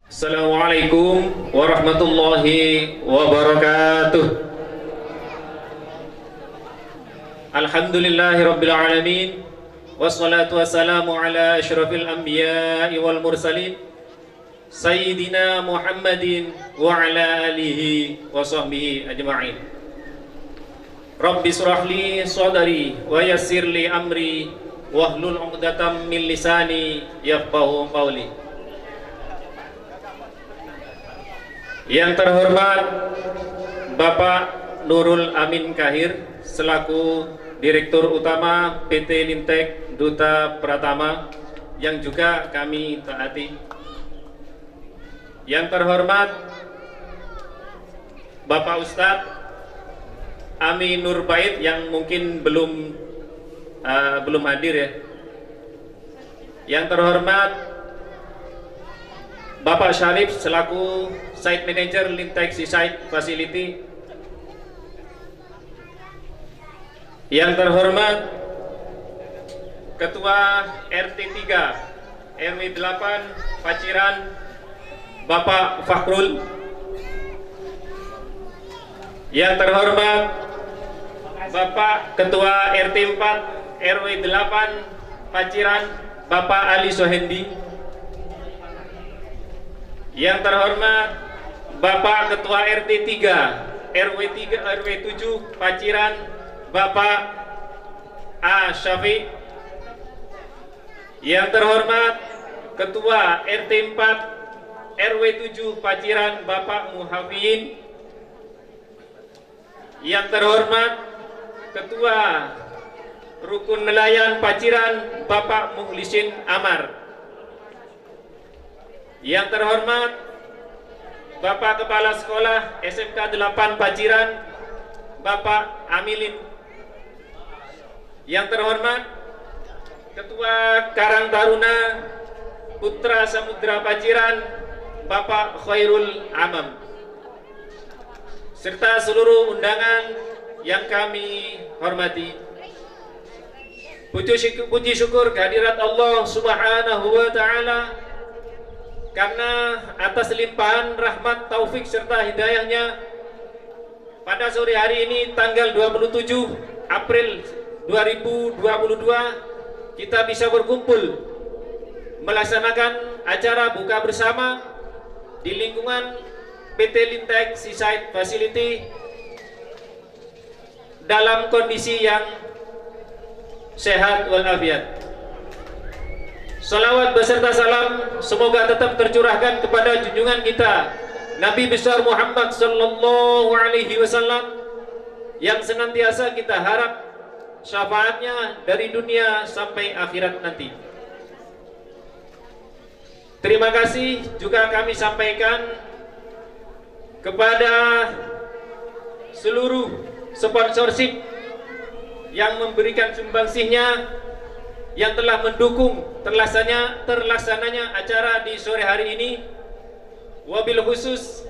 Assalamualaikum warahmatullahi wabarakatuh. Alhamdulillahi rabbil alamin. Wassalatu wassalamu ala asyrafil anbiya'i wal mursalin Sayyidina Muhammadin wa ala alihi wa sahbihi ajma'in. Rabbi surahli sadari wa yassirli amri wahlul 'uqdatam min lisani yafqahu qawli. Yang terhormat Bapak Nurul Amin Kahir selaku Direktur Utama PT Lintek Duta Pratama yang juga kami taati. Yang terhormat Bapak Ustadz Ami Nurbait yang mungkin belum hadir ya. Yang terhormat Bapak Syarif selaku Site Manager Lintek Seaside Facility. Yang terhormat Ketua RT 3 RW 8 Paciran Bapak Fakhrul. Yang terhormat Bapak Ketua RT 4 RW 8 Paciran Bapak Ali Sohendi. Yang terhormat Bapak Ketua RT 3 RW 7 Paciran Bapak A. Syafiq. Yang terhormat Ketua RT 4 RW 7 Paciran Bapak Muhafin. Yang terhormat Ketua Rukun Nelayan Paciran Bapak Muhlisin Amar. Yang terhormat Bapak Kepala Sekolah SMK 8 Paciran Bapak Amilin. Yang terhormat Ketua Karang Taruna Putra Samudra Paciran Bapak Khairul Amam, serta seluruh undangan yang kami hormati. Puji syukur kehadirat Allah Subhanahu wa Ta'ala karena atas limpahan rahmat, taufik serta hidayahnya pada sore hari ini tanggal 27 April 2022 kita bisa berkumpul melaksanakan acara buka bersama di lingkungan PT Lintek Seaside Facility dalam kondisi yang sehat walafiat. Salawat beserta salam semoga tetap tercurahkan kepada junjungan kita Nabi besar Muhammad sallallahu alaihi wasallam yang senantiasa kita harap syafaatnya dari dunia sampai akhirat nanti. Terima kasih juga kami sampaikan kepada seluruh sponsorship yang memberikan sumbangsihnya, yang telah mendukung terlaksananya acara di sore hari ini. Wabil khusus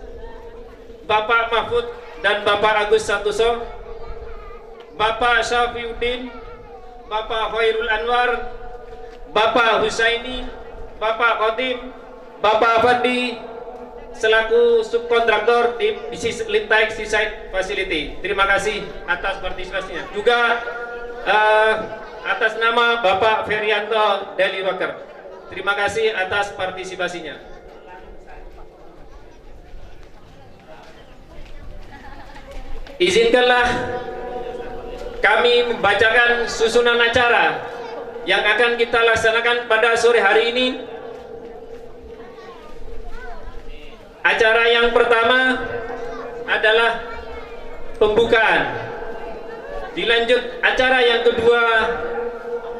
Bapak Mahfud dan Bapak Agus Santoso, Bapak Syafiuddin, Bapak Khairul Anwar, Bapak Husaini, Bapak Khotim, Bapak Afandi selaku subkontraktor di Lintek Seaside Facility. Terima kasih atas partisipasinya. Juga atas nama Bapak Ferianto Deliwaker, terima kasih atas partisipasinya. Izinkanlah kami membacakan susunan acara yang akan kita laksanakan pada sore hari ini. Acara yang pertama adalah pembukaan. Dilanjut acara yang kedua,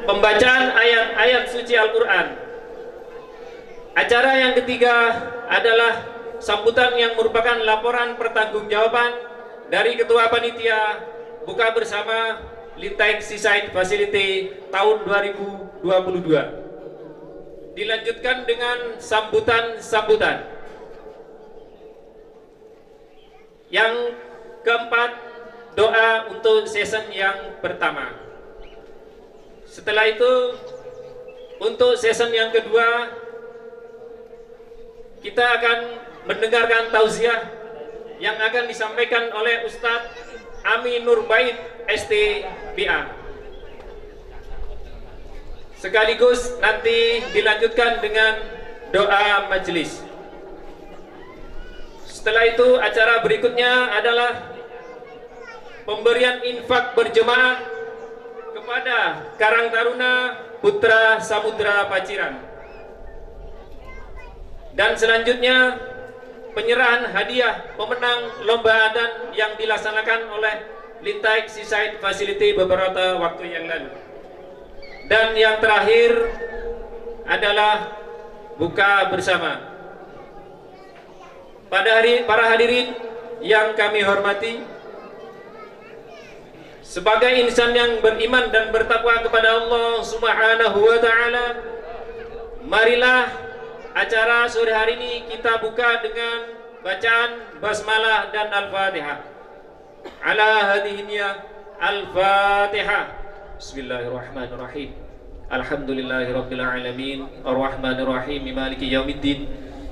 pembacaan ayat-ayat suci Al-Quran. Acara yang ketiga adalah sambutan yang merupakan laporan pertanggungjawaban dari Ketua Panitia Buka Bersama Lintek Seaside Facility tahun 2022. Dilanjutkan dengan sambutan-sambutan. Yang keempat, doa untuk season yang pertama. Setelah itu, untuk season yang kedua kita akan mendengarkan tausiah yang akan disampaikan oleh Ustadz Amin Nurbaid STBA. Sekaligus nanti dilanjutkan dengan doa majelis. Setelah itu acara berikutnya adalah pemberian infak berjemaah kepada Karang Taruna Putra Samudra Paciran. Dan selanjutnya penyerahan hadiah pemenang lomba adan yang dilaksanakan oleh Lintaik Seaside Facility beberapa waktu yang lalu. Dan yang terakhir adalah buka bersama. Para hadirin yang kami hormati, sebagai insan yang beriman dan bertakwa kepada Allah Subhanahu wa taala, marilah acara sore hari ini kita buka dengan bacaan basmalah dan al-Fatihah. Ala hadhihi al-Fatihah. Bismillahirrahmanirrahim. Alhamdulillahirabbil alamin, arrahmanir rahim, maliki yaumiddin.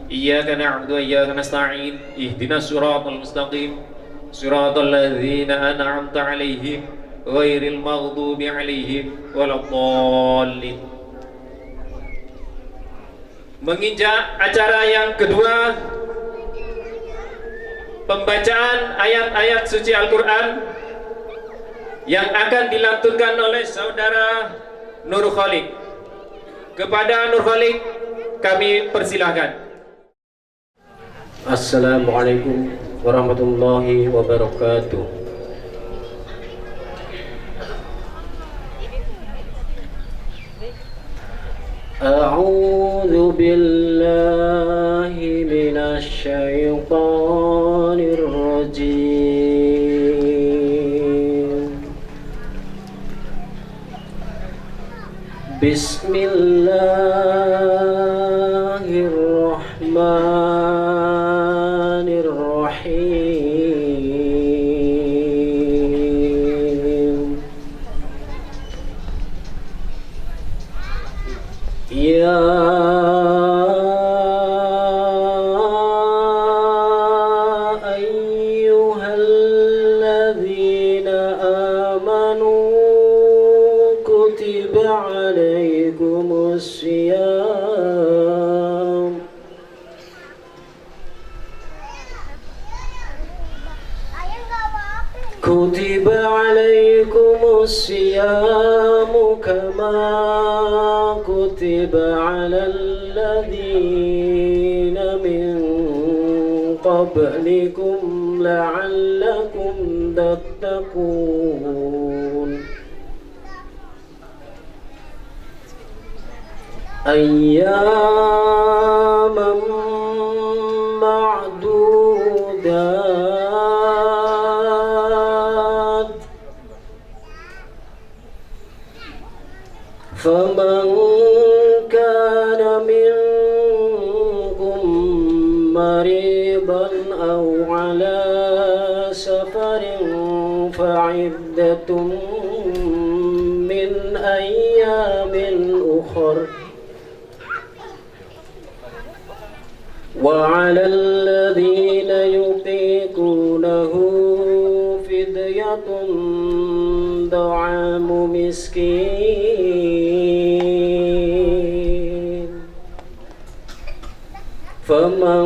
Iyyaka na'budu wa iyyaka nasta'in. Ihdinas siratal mustaqim. Siratal ladzina an'amta 'alaihim ghairil maghdubi 'alaihim waladdallin. Menginjak acara yang kedua, pembacaan ayat-ayat suci Al-Quran yang akan dilantunkan oleh saudara Nur Khalik. Kepada Nur Khalik kami persilahkan. Assalamualaikum warahmatullahi wabarakatuh. A'udzu billahi minasy syaithanir rajim. Bismillahirrahmanirrahim. Ya ayyuhalladzina amanu kutiba alaikumus syiyam kutiba alaikumus syiyamu kama kutiba alal ladzina min qablikum la'allakum tattaqun. Ayyaman ma'dudat. Faman kana minkum maridan aw ala safarin fa'iddatun min ayyamin ukhra وعلى الذين يطيقونه فدية طعام مسكين فمن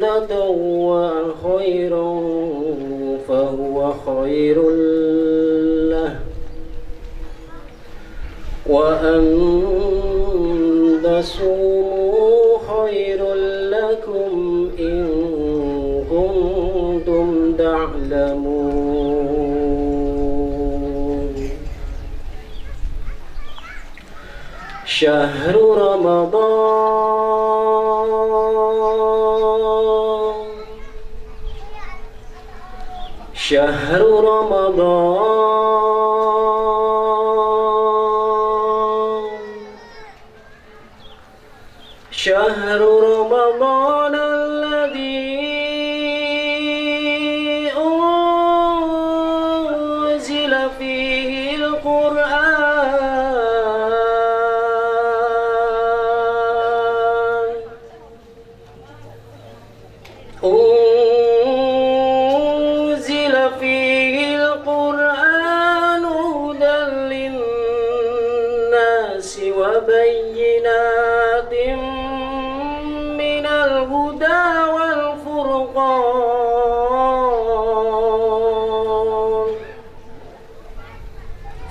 تطوع خيرا فهو خير له وأن تصوموا خير لكم إن كنتم تعلمون. شهر رمضان شهر رمضان شهر رمضان الذي أنزل فيه القرآن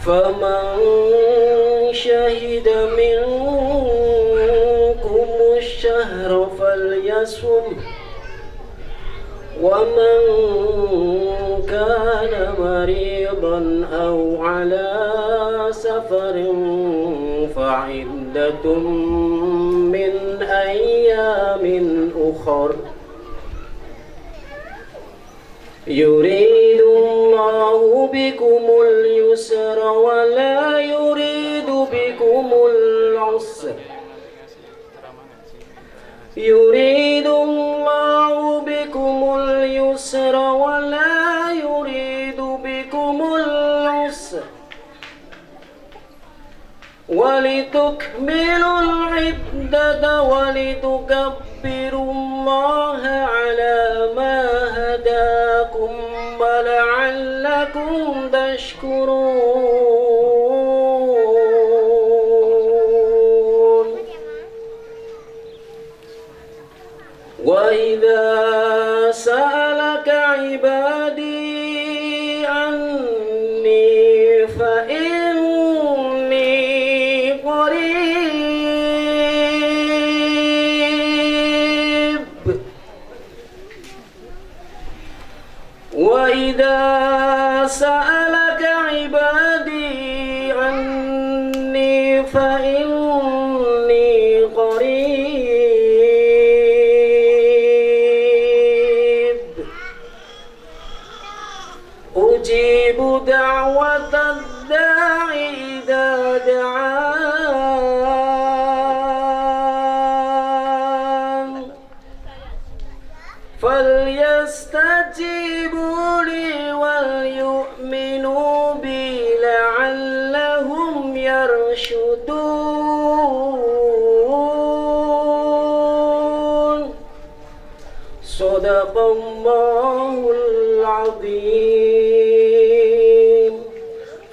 فمن شهد منكم الشهر فليصم ومن كان مريضا أو على سفر فعدة من أيام أخر يريد الله بكم اليسر ولا يريد بكم العسر يريد الله بكم اليسر ولا يريد بكم العسر ولتكملوا العدة ولتكبروا الله على ما هداكم ولعلكم تشكرون وإذا سألك عبادي عني فإني قريب وإذا سألك عبادي عني فإني قريب أجيب دعوة الداع إذا دعان فليستجيبوا لي وليؤمنوا بي لعلهم يرشدون صدق الله العظيم.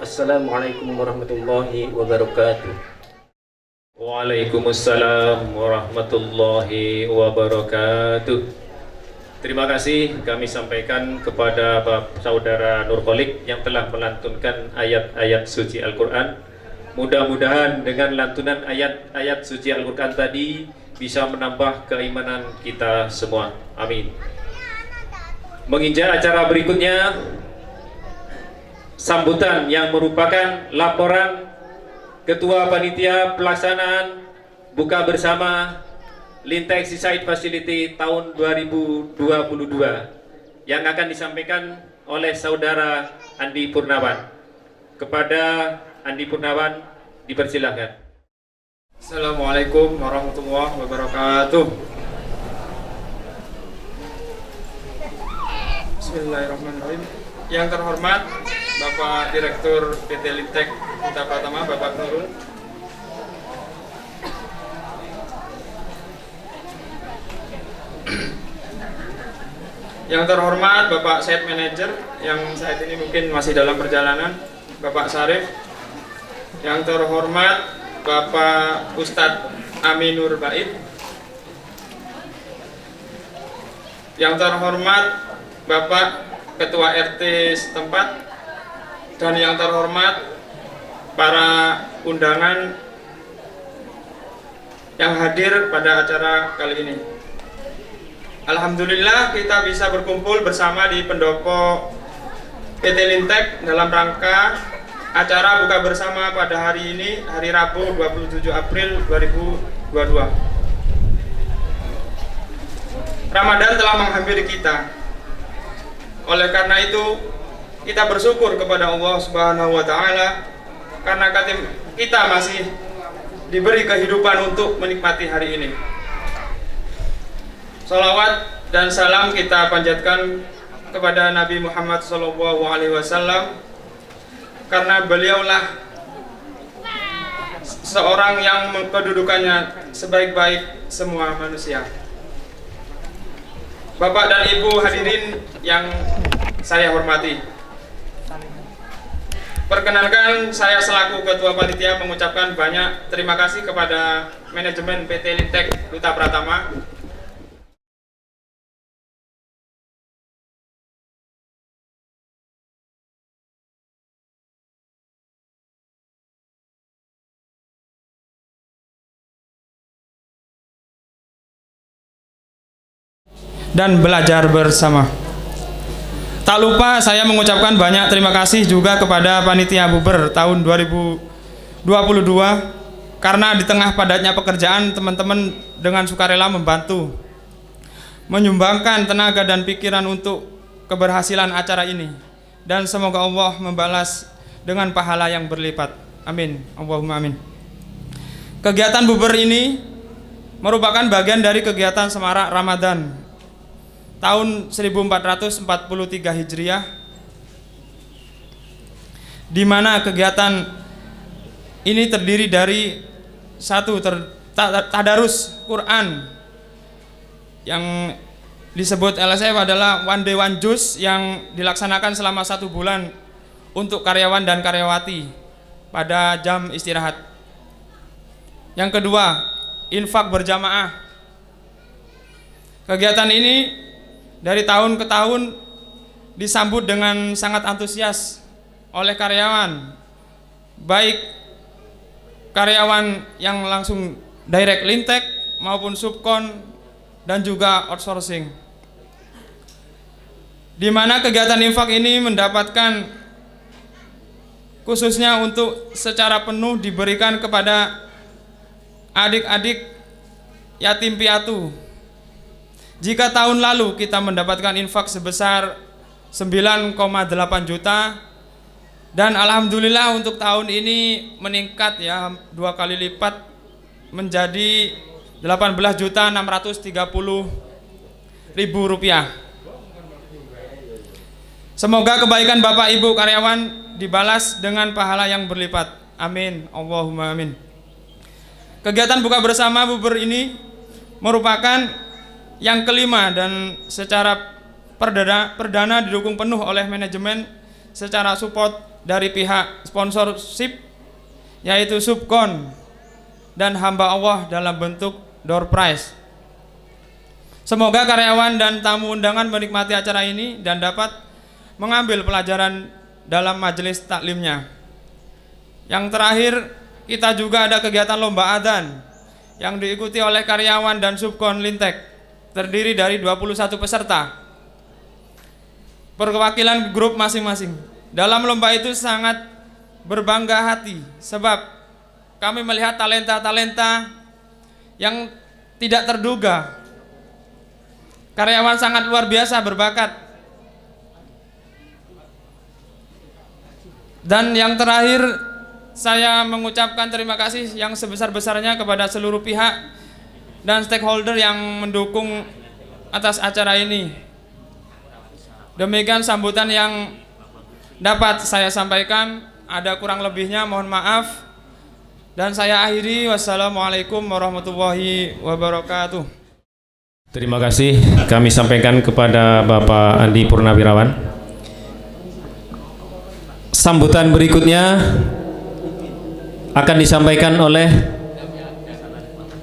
Assalamualaikum warahmatullahi wabarakatuh. Waalaikumsalam warahmatullahi wabarakatuh. Terima kasih kami sampaikan kepada Bapak Saudara Nurholik yang telah melantunkan ayat-ayat suci Al-Quran. Mudah-mudahan dengan lantunan ayat-ayat suci Al-Quran tadi bisa menambah keimanan kita semua. Amin. Menginjak acara berikutnya, sambutan yang merupakan laporan Ketua Panitia Pelaksanaan Buka Bersama Lintek Seaside Facility tahun 2022 yang akan disampaikan oleh Saudara Andi Purnawan. Kepada Andi Purnawan dipersilahkan. Assalamualaikum warahmatullahi wabarakatuh. Bismillahirrahmanirrahim. Yang terhormat Bapak Direktur PT Lintek Duta Pratama, Bapak Nurul. Yang terhormat Bapak Site Manager yang saat ini mungkin masih dalam perjalanan, Bapak Sarif. Yang terhormat Bapak Ustadz Aminur Bait. Yang terhormat Bapak Ketua RT setempat. Dan yang terhormat para undangan yang hadir pada acara kali ini. Alhamdulillah kita bisa berkumpul bersama di pendopo PT Lintek dalam rangka acara buka bersama pada hari ini, hari Rabu 27 April 2022. Ramadan telah menghampiri kita. Oleh karena itu, kita bersyukur kepada Allah Subhanahu wa taala karena kita masih diberi kehidupan untuk menikmati hari ini. Salawat dan salam kita panjatkan kepada Nabi Muhammad SAW karena beliaulah seorang yang kedudukannya sebaik-baik semua manusia. Bapak dan Ibu hadirin yang saya hormati, perkenalkan saya selaku Ketua Panitia mengucapkan banyak terima kasih kepada manajemen PT Lintek Duta Pratama dan belajar bersama. Tak lupa saya mengucapkan banyak terima kasih juga kepada panitia Buber tahun 2022 karena di tengah padatnya pekerjaan teman-teman dengan sukarela membantu menyumbangkan tenaga dan pikiran untuk keberhasilan acara ini, dan semoga Allah membalas dengan pahala yang berlipat. Amin. Allahumma amin. Kegiatan Buber ini merupakan bagian dari kegiatan Semarak Ramadan tahun 1443 Hijriah, di mana kegiatan ini terdiri dari satu tadarus Quran yang disebut LSF adalah One Day One Juz yang dilaksanakan selama 1 bulan untuk karyawan dan karyawati pada jam istirahat. Yang kedua, infak berjamaah. Kegiatan ini dari tahun ke tahun disambut dengan sangat antusias oleh karyawan, baik karyawan yang langsung direct lintek maupun subkon dan juga outsourcing, di mana kegiatan infak ini mendapatkan khususnya untuk secara penuh diberikan kepada adik-adik yatim piatu. Jika tahun lalu kita mendapatkan infak sebesar 9,8 juta, dan alhamdulillah untuk tahun ini meningkat ya 2 kali lipat menjadi 18.630.000 rupiah. Semoga kebaikan Bapak Ibu karyawan dibalas dengan pahala yang berlipat. Amin. Allahumma amin. Kegiatan buka bersama Buber ini merupakan yang kelima dan secara perdana didukung penuh oleh manajemen secara support dari pihak sponsorship, yaitu Subkon dan hamba Allah dalam bentuk door prize. Semoga karyawan dan tamu undangan menikmati acara ini dan dapat mengambil pelajaran dalam majelis taklimnya. Yang terakhir, kita juga ada kegiatan lomba adzan yang diikuti oleh karyawan dan Subkon Lintek, terdiri dari 21 peserta, perwakilan grup masing-masing. Dalam lomba itu sangat berbangga hati sebab kami melihat talenta-talenta yang tidak terduga. Karyawan sangat luar biasa berbakat. Dan yang terakhir, saya mengucapkan terima kasih yang sebesar-besarnya kepada seluruh pihak dan stakeholder yang mendukung atas acara ini. Demikian sambutan yang dapat saya sampaikan. Ada kurang lebihnya mohon maaf, dan saya akhiri. Wassalamualaikum warahmatullahi wabarakatuh. Terima kasih kami sampaikan kepada Bapak Andi Purnawirawan. Sambutan berikutnya akan disampaikan oleh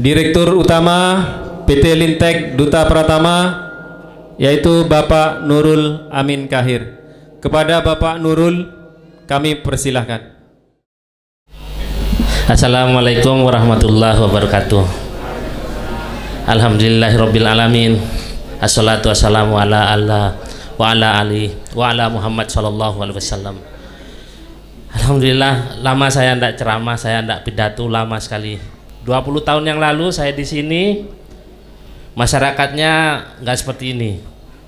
Direktur Utama PT Lintek Duta Pratama, yaitu Bapak Nurul Amin Kahir. Kepada Bapak Nurul kami persilahkan. Assalamualaikum warahmatullahi wabarakatuh. Alhamdulillahirabbil alamin. Assalatu wassalamu ala Allah wa ala ali wa ala Muhammad sallallahu alaihi wasallam. Alhamdulillah, lama saya tidak ceramah, saya tidak pidato lama sekali. 20 tahun yang lalu saya di sini, masyarakatnya nggak seperti ini.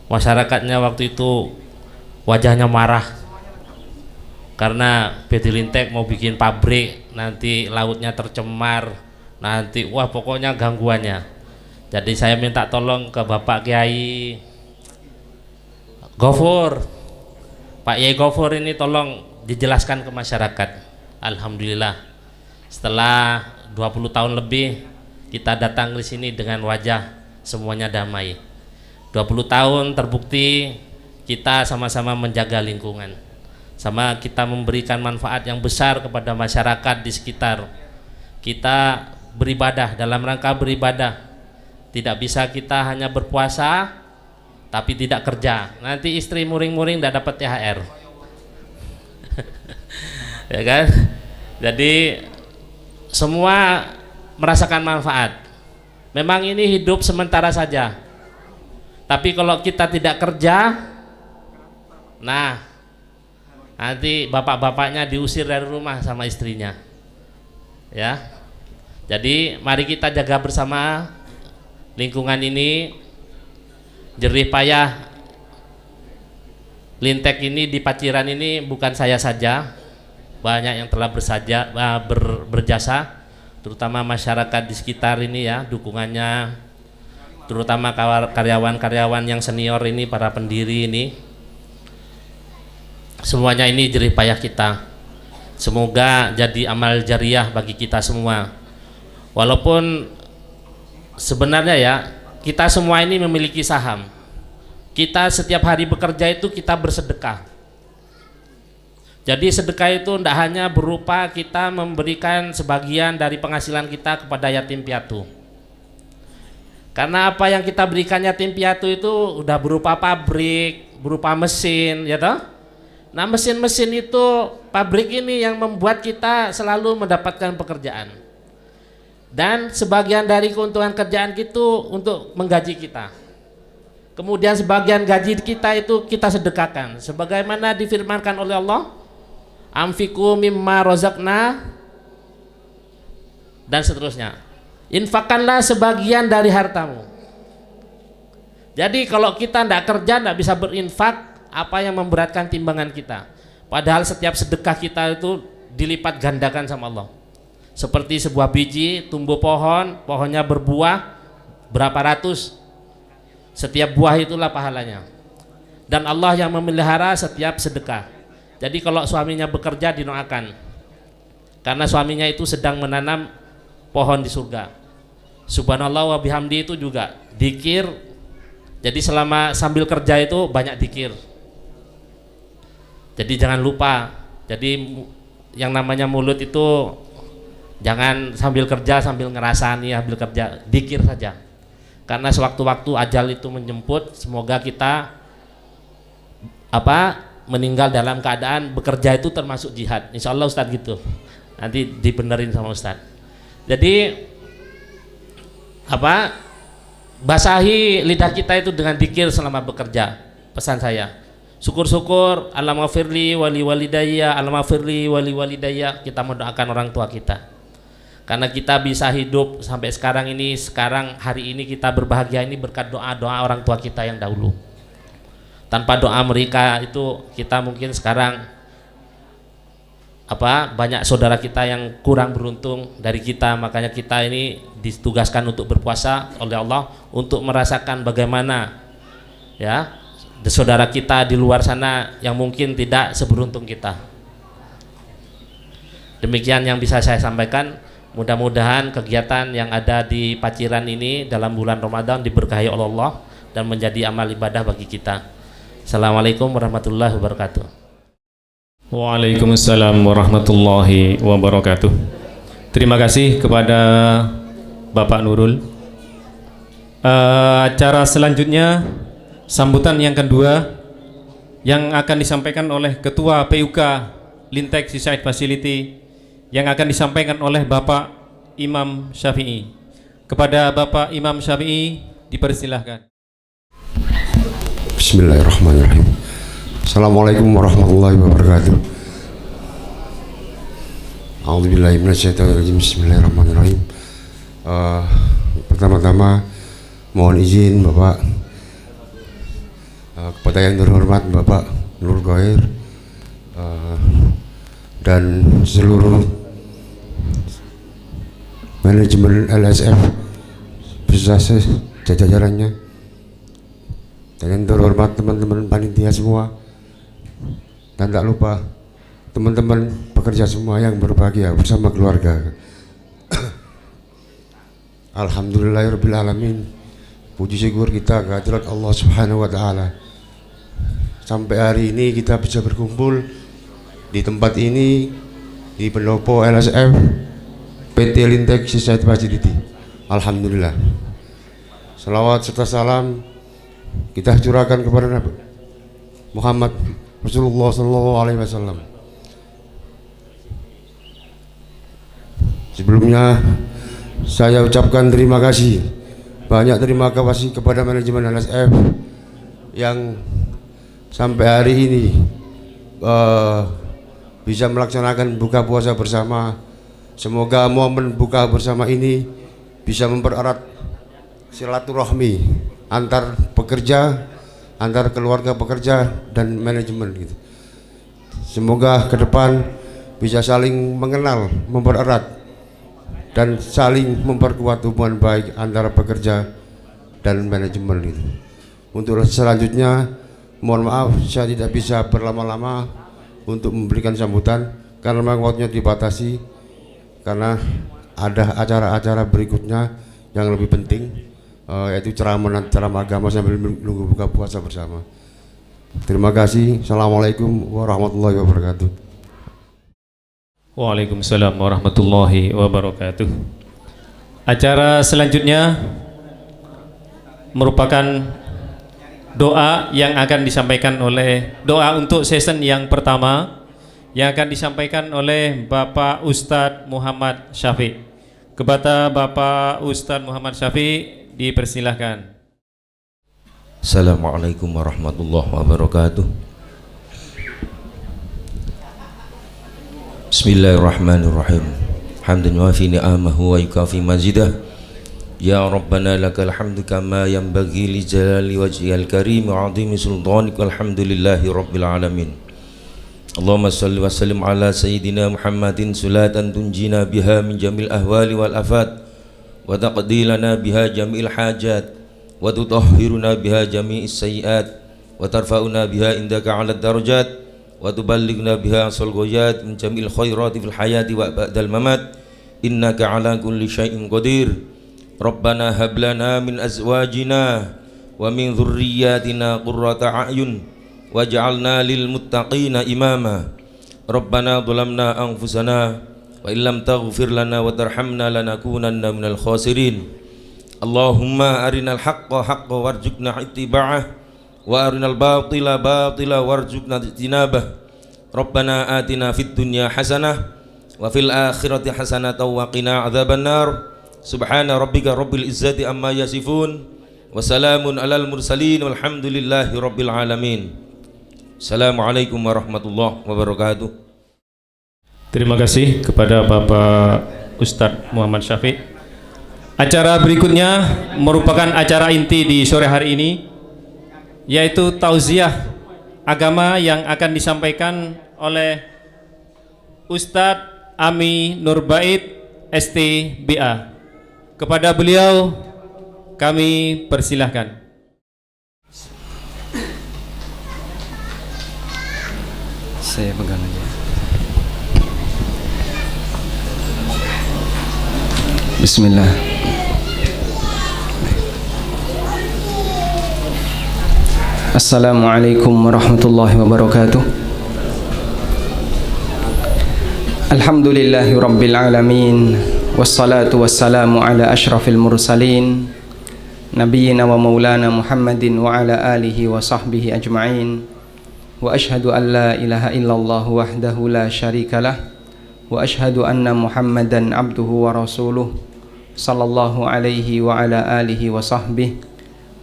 Masyarakatnya waktu itu wajahnya marah karena PT Lintek mau bikin pabrik, nanti lautnya tercemar, nanti wah pokoknya gangguannya. Jadi saya minta tolong ke Bapak Kiai Gofur, Pak Yai Gofur ini tolong dijelaskan ke masyarakat. Alhamdulillah, setelah 20 tahun lebih kita datang di sini dengan wajah semuanya damai. 20 tahun terbukti kita sama-sama menjaga lingkungan, sama kita memberikan manfaat yang besar kepada masyarakat di sekitar. Kita beribadah, dalam rangka beribadah. Tidak bisa kita hanya berpuasa tapi tidak kerja, nanti istri muring-muring tidak dapat THR. Ya kan? Jadi semua merasakan manfaat. Memang ini hidup sementara saja. Tapi kalau kita tidak kerja, nah nanti bapak-bapaknya diusir dari rumah sama istrinya. Ya. Jadi mari kita jaga bersama lingkungan ini. Jerih payah Lintek ini di Paciran ini bukan saya saja, banyak yang telah berjasa, terutama masyarakat di sekitar ini ya, dukungannya, terutama karyawan-karyawan yang senior ini, para pendiri ini, semuanya ini jerih payah kita. Semoga jadi amal jariah bagi kita semua. Walaupun sebenarnya ya, kita semua ini memiliki saham. Kita setiap hari bekerja itu kita bersedekah. Jadi sedekah itu tidak hanya berupa kita memberikan sebagian dari penghasilan kita kepada yatim piatu. Karena apa yang kita berikan yatim piatu itu udah berupa pabrik, berupa mesin, ya toh? Nah, mesin-mesin itu, pabrik ini yang membuat kita selalu mendapatkan pekerjaan. Dan sebagian dari keuntungan kerjaan itu untuk menggaji kita. Kemudian sebagian gaji kita itu kita sedekahkan. Sebagaimana difirmankan oleh Allah, Anfiqu mimma rozaqna, dan seterusnya. Infakkanlah sebagian dari hartamu. Jadi kalau kita tidak kerja, tidak bisa berinfak, apa yang memberatkan timbangan kita. Padahal setiap sedekah kita itu dilipat gandakan sama Allah. Seperti sebuah biji, tumbuh pohon, pohonnya berbuah berapa ratus, setiap buah itulah pahalanya. Dan Allah yang memelihara setiap sedekah. Jadi kalau suaminya bekerja, didoakan, karena suaminya itu sedang menanam pohon di surga. Subhanallah wa bihamdi itu juga dzikir. Jadi selama sambil kerja itu banyak dzikir. Jadi jangan lupa. Jadi yang namanya mulut itu jangan sambil kerja sambil ngerasani sambil kerja, dzikir saja. Karena sewaktu-waktu ajal itu menjemput, semoga kita meninggal dalam keadaan bekerja itu termasuk jihad. Insya Allah Ustadz gitu. Nanti dibenerin sama Ustadz. Jadi basahi lidah kita itu dengan dzikir selama bekerja. Pesan saya. Syukur-syukur, Allahumma wali walidayya, Allahumma wali walidayya. Kita mendoakan orang tua kita. Karena kita bisa hidup sampai sekarang ini, hari ini kita berbahagia ini berkat doa-doa orang tua kita yang dahulu. Tanpa doa mereka itu kita mungkin sekarang banyak saudara kita yang kurang beruntung dari kita. Makanya kita ini ditugaskan untuk berpuasa oleh Allah untuk merasakan bagaimana ya saudara kita di luar sana yang mungkin tidak seberuntung kita. Demikian yang bisa saya sampaikan. Mudah-mudahan kegiatan yang ada di Paciran ini dalam bulan Ramadan diberkahi oleh Allah dan menjadi amal ibadah bagi kita. Assalamualaikum warahmatullahi wabarakatuh. Waalaikumsalam warahmatullahi wabarakatuh. Terima kasih kepada Bapak Nurul. Acara selanjutnya, sambutan yang kedua yang akan disampaikan oleh Ketua PUK Lintek Seaside Facility, yang akan disampaikan oleh Bapak Imam Syafi'i. Kepada Bapak Imam Syafi'i dipersilahkan. Bismillahirrahmanirrahim. Assalamualaikum warahmatullahi wabarakatuh. A'udzubillahi minasyaitonirrajim. Bismillahirrahmanirrahim. Pertama-tama mohon izin Bapak, kepada yang terhormat Bapak Nur Goir dan seluruh manajemen LSF beserta jajarannya, dan yang terhormat teman-teman panitia semua, dan tak lupa teman-teman pekerja semua yang berbahagia bersama keluarga. Alhamdulillahirabbil alamin. Puji syukur kita kehadirat Allah Subhanahu wa taala. Sampai hari ini kita bisa berkumpul di tempat ini, di pendopo LSF PT Lintek Seaside Facility. Alhamdulillah. Salawat serta salam kita curahkan kepada Nabi Muhammad Rasulullah sallallahu alaihi wasallam. Sebelumnya saya ucapkan terima kasih banyak terima kasih kepada manajemen LSF yang sampai hari ini bisa melaksanakan buka puasa bersama. Semoga momen buka bersama ini bisa mempererat silaturahmi antar pekerja, antar keluarga pekerja dan manajemen gitu. Semoga ke depan bisa saling mengenal, mempererat dan saling memperkuat hubungan baik antara pekerja dan manajemen gitu. Untuk selanjutnya mohon maaf saya tidak bisa berlama-lama untuk memberikan sambutan karena memang waktunya dibatasi, karena ada acara-acara berikutnya yang lebih penting, yaitu ceramah agama sambil menunggu buka puasa bersama. Terima kasih. Assalamualaikum warahmatullahi wabarakatuh. Waalaikumsalam warahmatullahi wabarakatuh. Acara selanjutnya merupakan doa yang akan disampaikan oleh doa untuk season yang pertama yang akan disampaikan oleh Bapak Ustadz Muhammad Syafiq. Kepada Bapak Ustadz Muhammad Syafiq dipersilahkan. Assalamualaikum warahmatullahi wabarakatuh. Bismillahirrahmanirrahim. Hamdan wa fi ni'amahu wa yukafi mazidah. Ya Rabbana lakal hamdu kama yanbaghi li jalali wajhikal karim wa 'azimi sultanika. Alhamdulillahi rabbil alamin. Allahumma salli wa sallim ala sayyidina Muhammadin sulatan tunjina biha min jamil ahwali wal afat wa taqdi lana biha jamil hajat wa tutahhiruna biha jami'is sayyiat wa tarfa'una biha indaka 'ala darajat wa tuballighna biha asal ghayat min jamil khairati fil hayati wa ba'dal mamat innaka ala kulli syai'in qadir. Rabbana hab lana min azwajina wa min dhurriyyatina qurrata a'yun waj'alna lil muttaqina imama. Rabbana dhalamna anfusana wa illam taghfir lana wa tarhamna lanakunanna minal khasirin. Allahumma arinal haqqa haqqa warzuqna ittiba'ah wa arinal batila batila warzuqna ijtinabah. Rabbana atina fid dunya hasanah wa fil akhirati hasanah wa qina adzabannar. Subhana rabbika rabbil izzati amma yasifun wa salamun alal mursalin walhamdulillahi rabbil alamin. Assalamualaikum warahmatullahi wabarakatuh. Terima kasih kepada Bapak Ustadz Muhammad Syafiq. Acara berikutnya merupakan acara inti di sore hari ini, yaitu tauziah agama yang akan disampaikan oleh Ustadz Ami Nurbait STBA. Kepada beliau kami persilahkan. Saya pegang aja. Bismillah. Assalamualaikum warahmatullahi wabarakatuh. Alhamdulillahi rabbil alamin. Wassalatu wassalamu ala ashrafil mursalin nabiyyina wa maulana Muhammadin wa ala alihi wa sahbihi ajma'in. Wa ashhadu an la ilaha illallah wahdahu la syarikalah wa ashhadu anna Muhammadan abduhu wa rasuluh sallallahu alaihi wa ala alihi wa sahbihi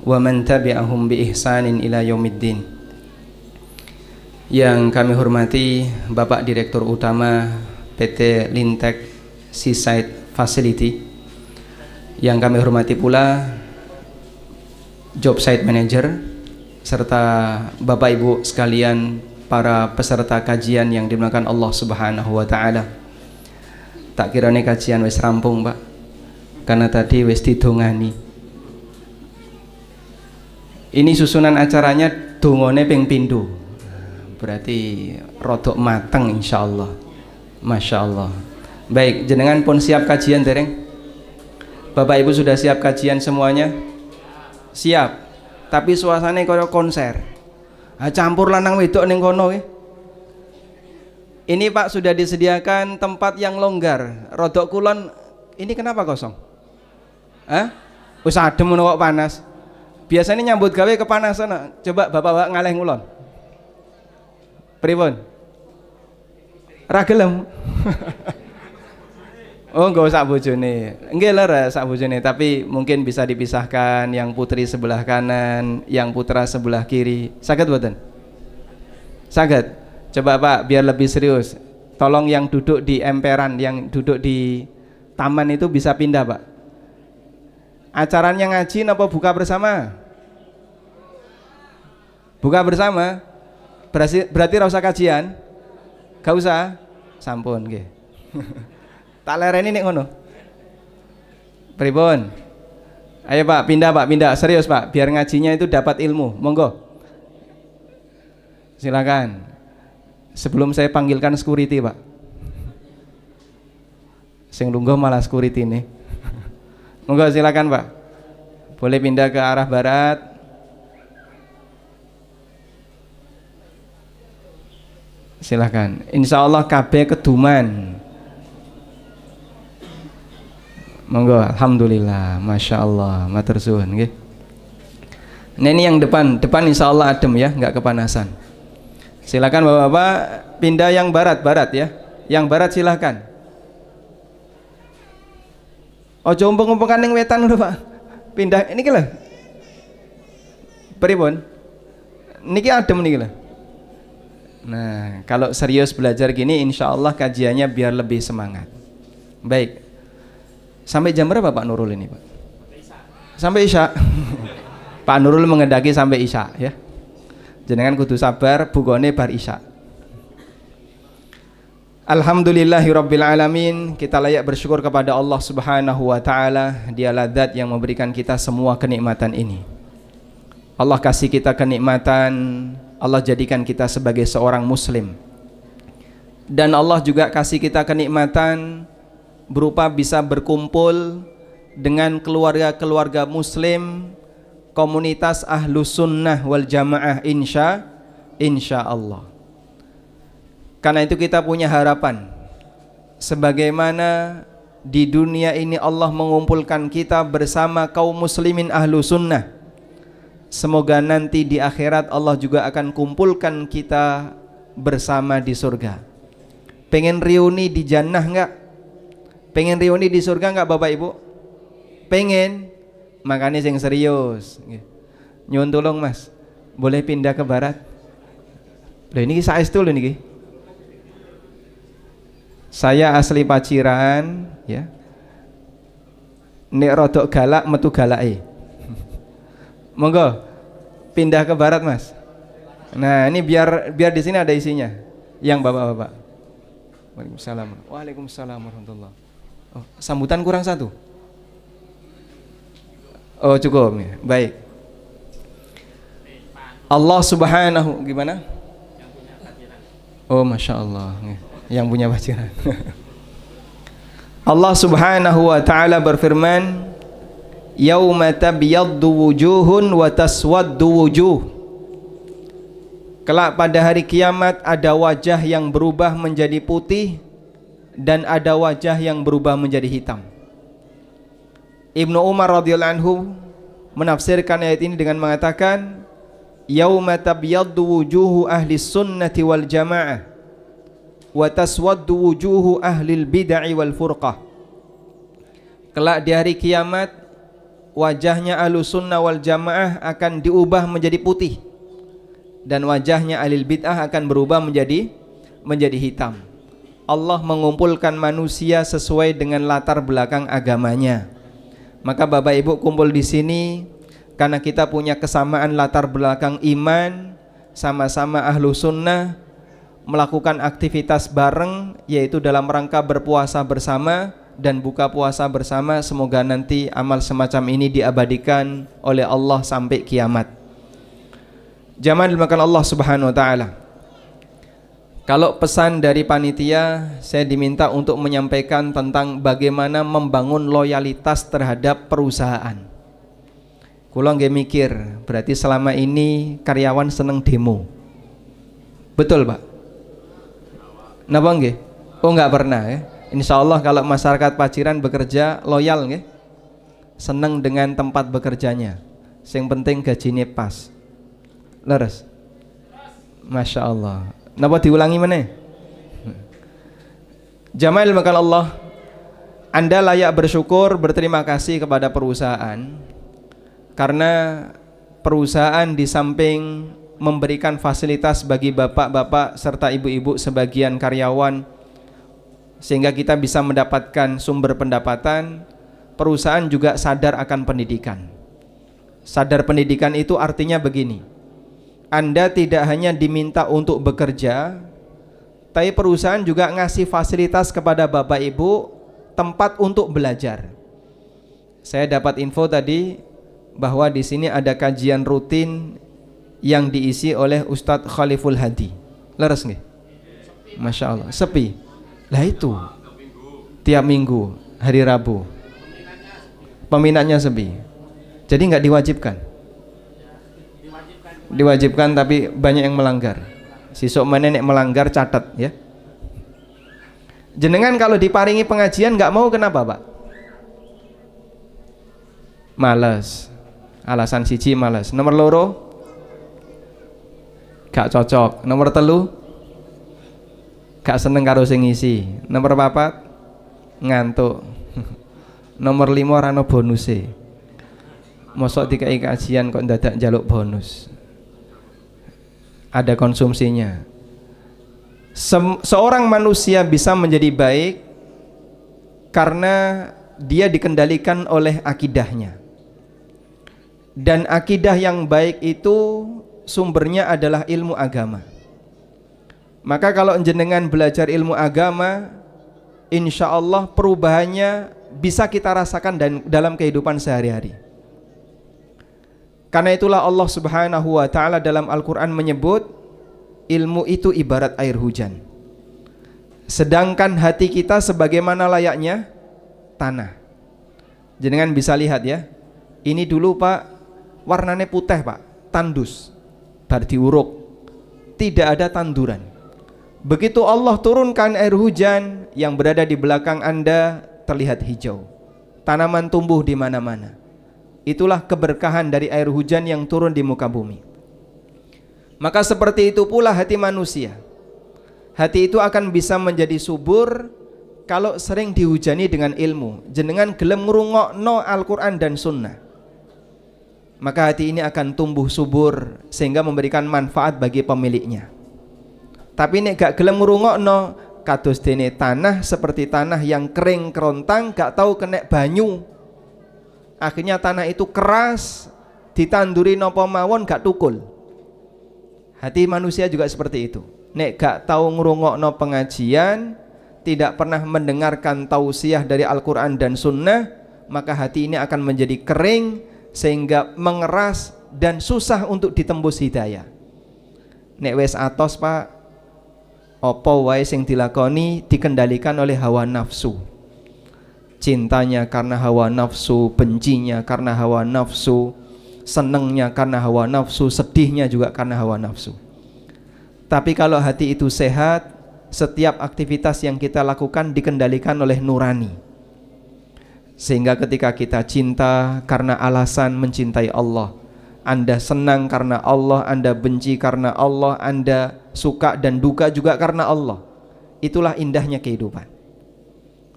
wa man tabi'ahum bi ihsanin ila yaumiddin. Yang kami hormati Bapak Direktur Utama PT Lintek Seaside Facility, yang kami hormati pula Job Site Manager, serta Bapak Ibu sekalian para peserta kajian yang dimuliakan Allah Subhanahu wa taala. Tak kirane kajian wis rampung, Pak, karena tadi wis didongani. Ini susunan acaranya dongone ping pindho. Berarti rodok mateng insyaallah. Masya Allah. Baik, jenengan pun siap kajian dereng? Bapak Ibu sudah siap kajian semuanya? Siap. Tapi suasananya kayak konser. Campur lanang wedok ning kono nggih. Ini Pak sudah disediakan tempat yang longgar. Rodok kulon ini kenapa kosong? Wis adem ngono kok panas. Biasanya nyambut gawe kepanasan. Coba Bapak ngalih ngulon. Pripun? Ra gelem. Oh, enggak sak bojone. Nggih lho sak bojone, tapi mungkin bisa dipisahkan yang putri sebelah kanan, yang putra sebelah kiri. Saged mboten? Saged. Coba Pak, biar lebih serius. Tolong yang duduk di emperan, yang duduk di taman itu bisa pindah, Pak. Acaranya ngaji napa buka bersama? Buka bersama? Berarti ora usah kajian? Gak usah? Sampun nggih. Tak lereni nek ngono. Pripun? Ayo Pak, pindah Pak, pindah. Serius Pak, biar ngajinya itu dapat ilmu. Monggo. Silakan. Sebelum saya panggilkan security, Pak. Sing lungguh malah security nih. Monggo silakan, Pak. Boleh pindah ke arah barat. Silakan. Insya Allah kabeh keduman. Monggo, alhamdulillah, masya Allah, matur suwun nggih. Nah ini yang depan insya Allah adem ya, nggak kepanasan. Silakan bapak-bapak pindah yang barat ya, yang barat silakan. Ojo umpeng-umpengan ning wetan lho Pak. Pindah ini lho. Pripun? Niki adem niki lho. Nah, kalau serius belajar gini insya Allah kajiannya biar lebih semangat. Baik. Sampai jam berapa Pak Nurul ini Pak? Sampai Isya. Pak Nurul mengendaki sampai Isya ya. Jenengan kudu sabar, bukone bar Isya. Alhamdulillahirabbil alamin. Kita layak bersyukur kepada Allah Subhanahu wa taala. Dialah zat yang memberikan kita semua kenikmatan ini. Allah kasih kita kenikmatan, Allah jadikan kita sebagai seorang muslim. Dan Allah juga kasih kita kenikmatan berupa bisa berkumpul dengan keluarga-keluarga muslim, komunitas ahlus sunnah wal jamaah insya Allah. Karena itu kita punya harapan, sebagaimana di dunia ini Allah mengumpulkan kita bersama kaum muslimin ahlus sunnah, semoga nanti di akhirat Allah juga akan kumpulkan kita bersama di surga. Pengen reuni di jannah enggak? Pengen reuni di surga enggak Bapak Ibu? Pengen? Makanya yang serius. Nyuwun tolong Mas, boleh pindah ke barat? Loh ini saestu lho niki. Saya asli Paciran ya. Nek rodok galak metu galake. Monggo pindah ke barat Mas. Nah, ini biar di sini ada isinya. Yang Bapak-bapak. Waalaikumsalam. Waalaikumsalam warahmatullahi. Oh, sambutan kurang satu. Oh cukup ya. Baik. Allah Subhanahu gimana? Oh masya Allah. Yang punya paciran. Allah Subhanahu wa taala berfirman, yauma tabyaddu wujuhun wa taswaddu wujuh. Kelak pada hari kiamat ada wajah yang berubah menjadi putih dan ada wajah yang berubah menjadi hitam. Ibnu Umar radhiyallahu anhu menafsirkan ayat ini dengan mengatakan, yauma tabyaddu wujuhu ahli sunnati wal jamaah wa taswaddu wujuhu ahli bid'ah wal furqah. Kelak di hari kiamat wajahnya ahlu sunnah wal jamaah akan diubah menjadi putih dan wajahnya ahli bid'ah akan berubah menjadi hitam. Allah mengumpulkan manusia sesuai dengan latar belakang agamanya. Maka Bapak Ibu kumpul di sini karena kita punya kesamaan latar belakang iman, sama-sama ahlu sunnah, melakukan aktivitas bareng yaitu dalam rangka berpuasa bersama dan buka puasa bersama. Semoga nanti amal semacam ini diabadikan oleh Allah sampai kiamat. Jamaah dimakan Allah Subhanahu wa taala. Kalau pesan dari panitia, saya diminta untuk menyampaikan tentang bagaimana membangun loyalitas terhadap perusahaan. Kula nggih mikir, berarti selama ini karyawan seneng demo. Betul, Pak? Napa nggih? Oh, enggak pernah ya. Insya Allah kalau masyarakat Paciran bekerja loyal nggih. Seneng dengan tempat bekerjanya. Yang penting gajinya pas. Leres. Masya Allah. Napa diulangi mana? Jamaah makan Allah. Anda layak bersyukur, berterima kasih kepada perusahaan, karena perusahaan di samping memberikan fasilitas bagi bapak-bapak serta ibu-ibu sebagian karyawan sehingga kita bisa mendapatkan sumber pendapatan, perusahaan juga sadar akan pendidikan. Sadar pendidikan itu artinya begini, Anda tidak hanya diminta untuk bekerja, tapi perusahaan juga ngasih fasilitas kepada bapak ibu tempat untuk belajar. Saya dapat info tadi bahwa di sini ada kajian rutin yang diisi oleh Ustadz Khaliful Hadi. Leres nggih? Masya Allah. Sepi. Lah itu tiap minggu hari Rabu. Peminatnya sepi. Jadi nggak diwajibkan. Diwajibkan tapi banyak yang melanggar. Sisuk menenek melanggar catat ya. Jenengan kalau diparingi pengajian nggak mau, kenapa Pak? Males. Alasan siji males. Nomor loro gak cocok. Nomor telu gak seneng karo sing ngisi. Nomor papat ngantuk. Nomor 5 ora ono bonuse. Mosok dikai kajian kok dadak njaluk bonus. Ada konsumsinya. Seorang manusia bisa menjadi baik karena dia dikendalikan oleh akidahnya. Dan akidah yang baik itu sumbernya adalah ilmu agama. Maka kalau jenengan belajar ilmu agama, insya Allah perubahannya bisa kita rasakan dalam kehidupan sehari-hari. Karena itulah Allah Subhanahu wa ta'ala dalam Al-Quran menyebut ilmu itu ibarat air hujan. Sedangkan hati kita sebagaimana layaknya tanah. Jenengan bisa lihat ya. Ini dulu Pak, warnanya putih Pak, tandus, bar diuruk, tidak ada tanduran. Begitu Allah turunkan air hujan, yang berada di belakang Anda terlihat hijau. Tanaman tumbuh di mana-mana. Itulah keberkahan dari air hujan yang turun di muka bumi. Maka seperti itu pula hati manusia. Hati itu akan bisa menjadi subur kalau sering dihujani dengan ilmu. Jenengan gelem ngrungokno Al-Quran dan Sunnah, maka hati ini akan tumbuh subur sehingga memberikan manfaat bagi pemiliknya. Tapi nek gak gelem ngrungokno, kados dene tanah, seperti tanah yang kering kerontang, gak tahu kena banyu. Akhirnya tanah itu keras, ditanduri napa mawon gak tukul. Hati manusia juga seperti itu. Nek gak tahu ngrungokno pengajian, tidak pernah mendengarkan tausiah dari Al-Quran dan Sunnah, maka hati ini akan menjadi kering sehingga mengeras dan susah untuk ditembus hidayah. Nek wis atos Pak, apa wae sing dilakoni dikendalikan oleh hawa nafsu. Cintanya karena hawa nafsu, bencinya karena hawa nafsu, senengnya karena hawa nafsu, sedihnya juga karena hawa nafsu. Tapi kalau hati itu sehat, setiap aktivitas yang kita lakukan dikendalikan oleh nurani. Sehingga ketika kita cinta karena alasan mencintai Allah, Anda senang karena Allah, Anda benci karena Allah, Anda suka dan duka juga karena Allah. Itulah indahnya kehidupan.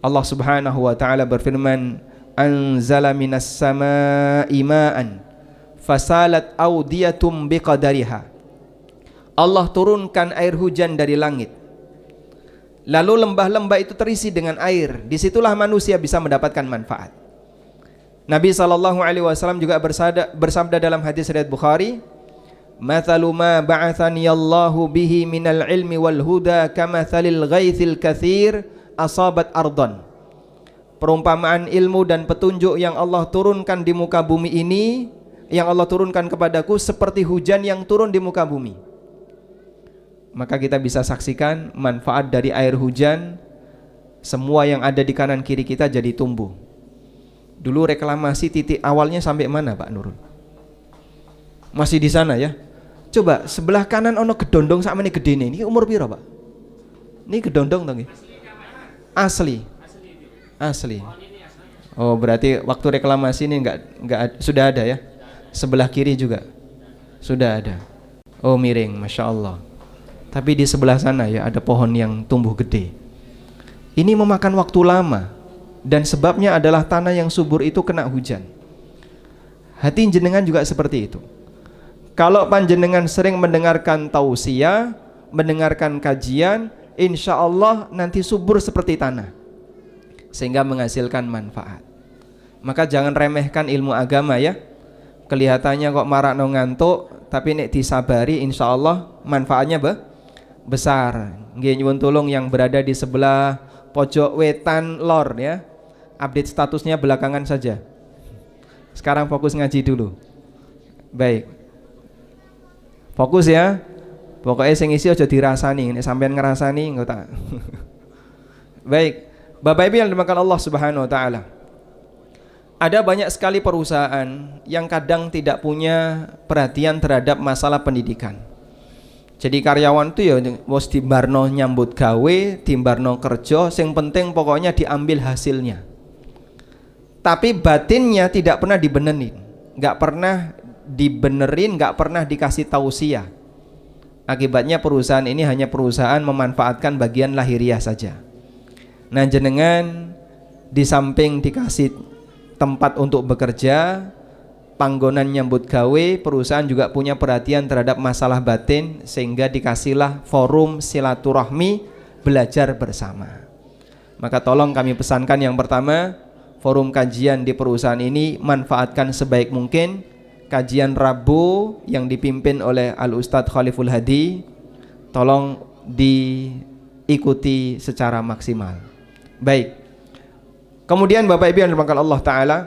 Allah Subhanahu wa ta'ala berfirman, anzala minas samaa'i ma'an fasalat awdiyatum biqadariha. Allah turunkan air hujan dari langit, lalu lembah-lembah itu terisi dengan air. Disitulah manusia bisa mendapatkan manfaat. Nabi SAW juga bersabda dalam hadis riwayat Bukhari, mathalu ma ba'athani Allahu bihi minal ilmi wal huda kamathalil ghaithil kathir asabat ardon. Perumpamaan ilmu dan petunjuk yang Allah turunkan di muka bumi ini, yang Allah turunkan kepadaku, seperti hujan yang turun di muka bumi. Maka kita bisa saksikan manfaat dari air hujan. Semua yang ada di kanan kiri kita jadi tumbuh. Dulu reklamasi titik awalnya sampai mana Pak Nurul? Masih di sana ya? Coba sebelah kanan ono gedondong sama ini gede ini umur piro Pak? Ini gedondong toh nggih? Asli. Asli. Oh berarti waktu reklamasi ini enggak sudah ada ya? Sebelah kiri juga sudah ada. Oh miring, Masya Allah. Tapi di sebelah sana ya ada pohon yang tumbuh gede. Ini memakan waktu lama. dan sebabnya adalah tanah yang subur itu kena hujan. Hati jenengan juga seperti itu. Kalau panjenengan sering mendengarkan tausiah, mendengarkan kajian, insya Allah nanti subur seperti tanah, sehingga menghasilkan manfaat. Maka jangan remehkan ilmu agama ya. Kelihatannya kok marakno ngantuk, tapi nek disabari insya Allah manfaatnya besar. Nggih nyuwun tulung yang berada di sebelah pojok wetan lor ya, update statusnya belakangan saja. Sekarang fokus ngaji dulu. Baik, fokus ya. Pokoknya sing isi aja dirasani, nek sampean ngerasani engko tak. Baik, Bapak Ibu yang dimakan Allah Subhanahu wa taala. Ada banyak sekali perusahaan yang kadang tidak punya perhatian terhadap masalah pendidikan. Jadi karyawan itu ya wis timbarno nyambut gawe, timbarno kerja, sing penting pokoknya diambil hasilnya. Tapi batinnya tidak pernah dibenerin, nggak pernah dibenerin, nggak pernah dikasih tausiah. Akibatnya perusahaan ini hanya perusahaan memanfaatkan bagian lahiriah saja. Nah jenengan di samping dikasih tempat untuk bekerja, panggonan nyambut gawe, perusahaan juga punya perhatian terhadap masalah batin, sehingga dikasihlah forum silaturahmi belajar bersama. Maka tolong kami pesankan yang pertama, forum kajian di perusahaan ini manfaatkan sebaik mungkin. Kajian Rabu yang dipimpin oleh Al-Ustadz Khaliful Hadi tolong diikuti secara maksimal. Baik, kemudian Bapak Ibu yang dirahmati Allah Ta'ala,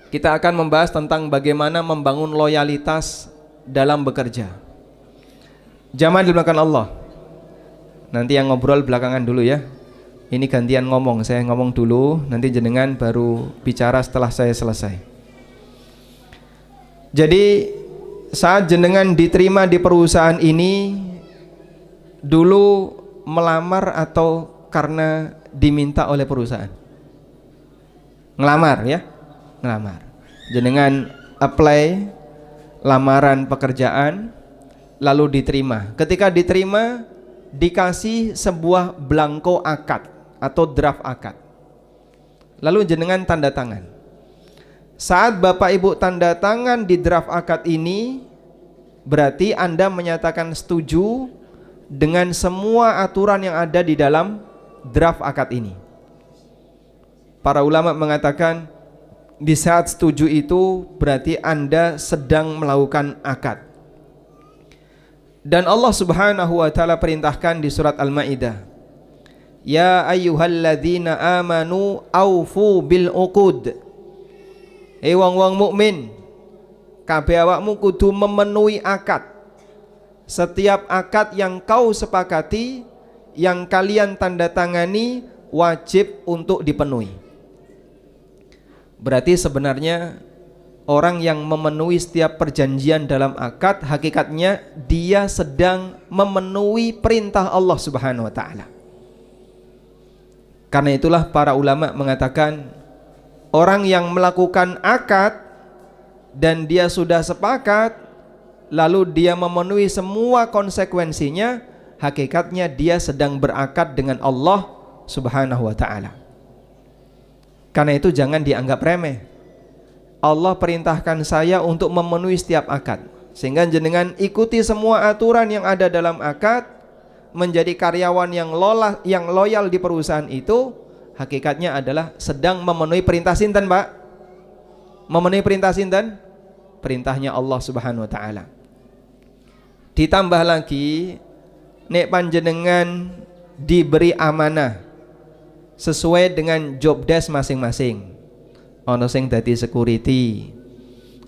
kita akan membahas tentang bagaimana membangun loyalitas dalam bekerja. Jamaah dirahmati Allah, nanti yang ngobrol belakangan dulu ya. Ini gantian ngomong, saya ngomong dulu, nanti jenengan baru bicara setelah saya selesai. Jadi saat jenengan diterima di perusahaan ini, dulu melamar atau karena diminta oleh perusahaan? Ngelamar ya, ngelamar. Jenengan apply lamaran pekerjaan, lalu diterima. Ketika diterima, dikasih sebuah blanko akad atau draft akad, lalu jenengan tanda tangan. Saat Bapak Ibu tanda tangan di draft akad ini, berarti Anda menyatakan setuju dengan semua aturan yang ada di dalam draft akad ini. Para ulama mengatakan di saat setuju itu berarti Anda sedang melakukan akad. Dan Allah Subhanahu wa taala perintahkan di surat Al-Maidah, ya ayyuhalladzina amanu aufu bil uqud. Wong-wong mukmin, kabeh awakmu kudu memenuhi akad. Setiap akad yang kau sepakati, yang kalian tanda tangani, wajib untuk dipenuhi. Berarti sebenarnya orang yang memenuhi setiap perjanjian dalam akad, hakikatnya dia sedang memenuhi perintah Allah Subhanahu wa taala. Karena itulah para ulama mengatakan, orang yang melakukan akad dan dia sudah sepakat, lalu dia memenuhi semua konsekuensinya, hakikatnya dia sedang berakad dengan Allah Subhanahu wa ta'ala. Karena itu jangan dianggap remeh. Allah perintahkan saya untuk memenuhi setiap akad, sehingga jenengan ikuti semua aturan yang ada dalam akad, menjadi karyawan yang loyal di perusahaan itu. Hakikatnya adalah sedang memenuhi perintah sinten, Pak? Memenuhi perintah sinten? Perintahnya Allah Subhanahu wa taala. Ditambah lagi, nek panjenengan diberi amanah sesuai dengan job desk masing-masing. Ono sing dadi security,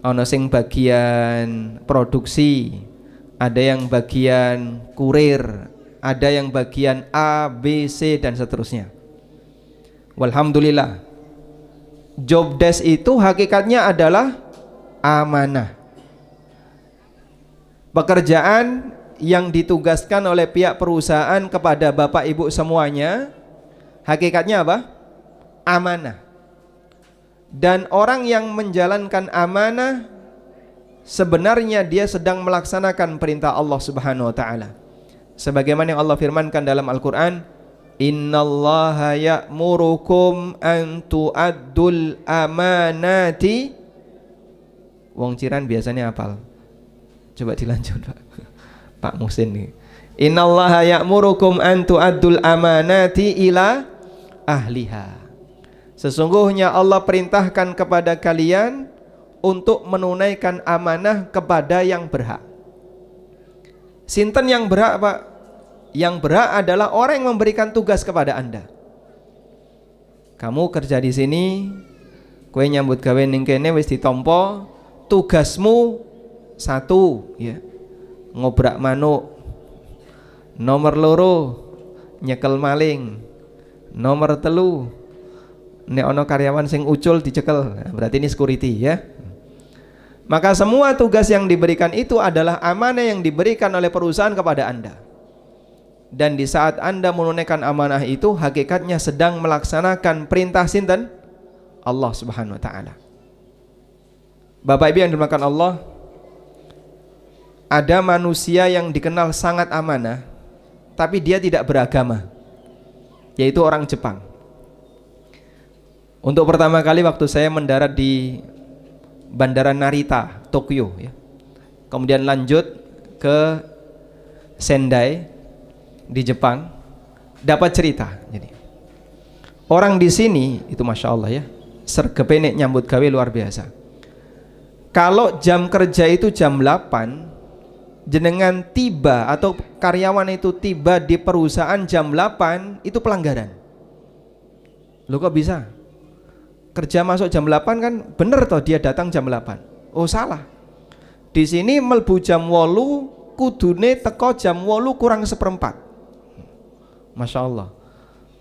ono sing bagian produksi, ada yang bagian kurir, ada yang bagian A, B, C dan seterusnya. Walhamdulillah, job desk itu hakikatnya adalah amanah. Pekerjaan yang ditugaskan oleh pihak perusahaan kepada Bapak Ibu semuanya, hakikatnya apa? Amanah. Dan orang yang menjalankan amanah, sebenarnya dia sedang melaksanakan perintah Allah Subhanahu wa taala. Sebagaimana yang Allah firmankan dalam Al-Qur'an, Innallaha ya'murukum an tu'addul amanati. Wong Ciran biasanya hafal. Coba dilanjut Pak. Pak Muhsin nih. Innallaha ya'murukum an tu'addul amanati ila ahliha. Sesungguhnya Allah perintahkan kepada kalian untuk menunaikan amanah kepada yang berhak. Sinten yang berhak, Pak? Yang berhak adalah orang yang memberikan tugas kepada Anda. Kamu kerja di sini, kowe nyambut gawe ning kene wis ditampa, tugasmu satu, ya. Ngobrak manuk. Nomor loro, nyekel maling. Nomor telu, nek ana karyawan sing ucul dicekel. Nah, berarti ini security, ya. Maka semua tugas yang diberikan itu adalah amanah yang diberikan oleh perusahaan kepada Anda. Dan di saat Anda menunaikan amanah itu, hakikatnya sedang melaksanakan perintah sinten? Allah Subhanahu wa taala. Bapak Ibu yang dimuliakan Allah, ada manusia yang dikenal sangat amanah, tapi dia tidak beragama, yaitu orang Jepang. Untuk pertama kali waktu saya mendarat di Bandara Narita, Tokyo, ya. Kemudian lanjut ke Sendai di Jepang, dapat cerita. Jadi orang di sini itu masya Allah, ya, sergepe nek nyambut gawe luar biasa. Kalau jam kerja itu jam 8, jenengan tiba atau karyawan itu tiba di perusahaan jam 8, itu pelanggaran. Loh kok bisa? Kerja masuk jam 8 kan bener toh, dia datang jam 8. Oh salah. Di sini melbu jam 8, kudune teko jam 8 kurang seperempat. Masya Allah.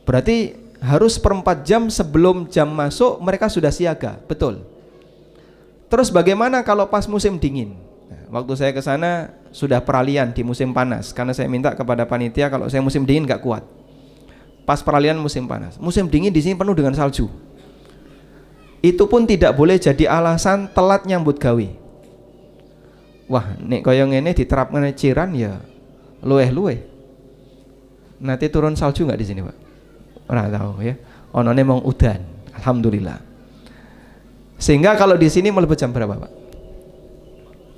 Berarti harus seperempat jam sebelum jam masuk mereka sudah siaga. Betul. Terus bagaimana kalau pas musim dingin? Nah, waktu saya ke sana sudah peralihan di musim panas, karena saya minta kepada panitia kalau saya musim dingin nggak kuat. Pas peralihan musim panas, musim dingin di sini penuh dengan salju. Itu pun tidak boleh jadi alasan telat nyambut gawe. Wah, nek kaya ngene diterapkan Ciran ya luweh-luweh. Nanti turun salju nggak di sini, Pak? Ora tahu, ya. Onone mong udan. Alhamdulillah. Sehingga kalau di sini mlebu jam berapa, Pak?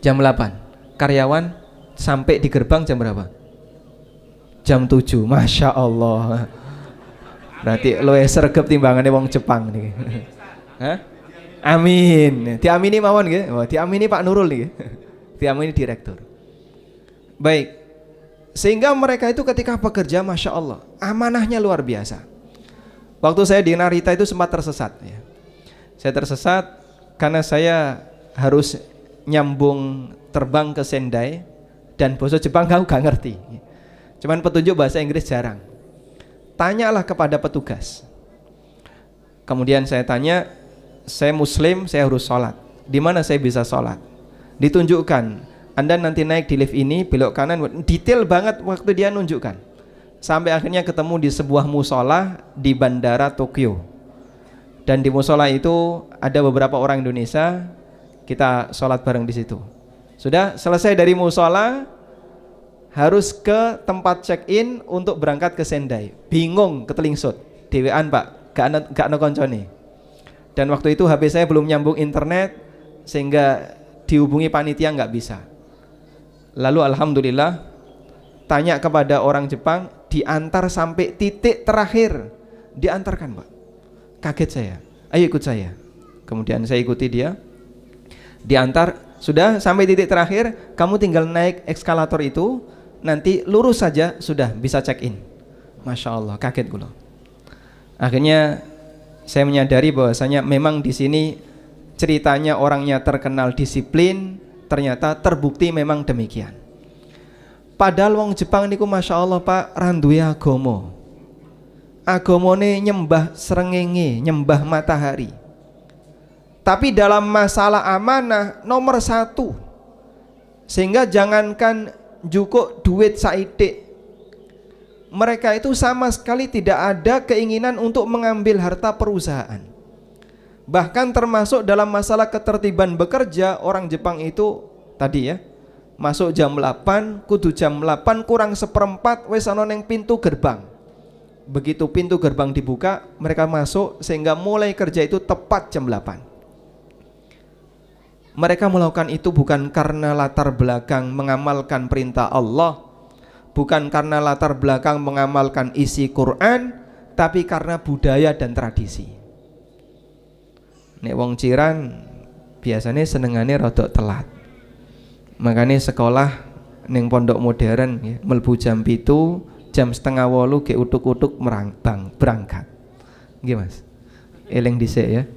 Jam 8. Karyawan sampai di gerbang jam berapa? Jam 7. Masya Allah. Berarti luwih sregep timbangane wong Jepang nih. Hah? Amin. Diamini mawon nggih. Oh, diamini Pak Nurul niki. Diamini direktur. Baik. Sehingga mereka itu ketika bekerja masya Allah amanahnya luar biasa. Waktu saya di Narita itu sempat tersesat, ya. Saya tersesat karena saya harus nyambung terbang ke Sendai dan bahasa Jepang aku gak ngerti. Cuman petunjuk bahasa Inggris jarang. Tanyalah kepada petugas. Kemudian saya tanya, saya Muslim, saya harus sholat. Di mana saya bisa sholat? Ditunjukkan. Anda nanti naik di lift ini, belok kanan, detail banget waktu dia nunjukkan. Sampai akhirnya ketemu di sebuah musola di Bandara Tokyo. Dan di musola itu ada beberapa orang Indonesia, kita sholat bareng di situ. Sudah selesai dari musola, harus ke tempat check-in untuk berangkat ke Sendai. Bingung, ketelingsut, dewean Pak, gak ada koncone. Dan waktu itu HP saya belum nyambung internet, sehingga dihubungi panitia nggak bisa. Lalu alhamdulillah tanya kepada orang Jepang, diantar sampai titik terakhir, diantarkan Pak. Kaget saya, ayo ikut saya. Kemudian saya ikuti dia, diantar, sudah sampai titik terakhir, kamu tinggal naik eskalator itu, nanti lurus saja sudah bisa check in. Masya Allah, kaget gula. Akhirnya saya menyadari bahwasanya memang di sini ceritanya orangnya terkenal disiplin, ternyata terbukti memang demikian. Padahal wong Jepang niku masya Allah Pak randuwe agama. Agamane nyembah srengenge, nyembah matahari. Tapi dalam masalah amanah nomor 1. Sehingga jangankan jukuk duit saidik, mereka itu sama sekali tidak ada keinginan untuk mengambil harta perusahaan. Bahkan termasuk dalam masalah ketertiban bekerja, orang Jepang itu tadi ya, masuk jam 8, kudu jam 8 kurang seperempat wis ana ning pintu gerbang. begitu pintu gerbang dibuka, mereka masuk sehingga mulai kerja itu tepat jam 8. Mereka melakukan itu bukan karena latar belakang mengamalkan perintah Allah, bukan karena latar belakang mengamalkan isi Quran, tapi karena budaya dan tradisi. Nek wong Ciran biasanya senengane rodok telat. Makanya sekolah ning pondok modern ya, mlebu jam 7, jam 7:30 ge utuk-utuk berangkat. Nggih Mas. Eling dhisik ya.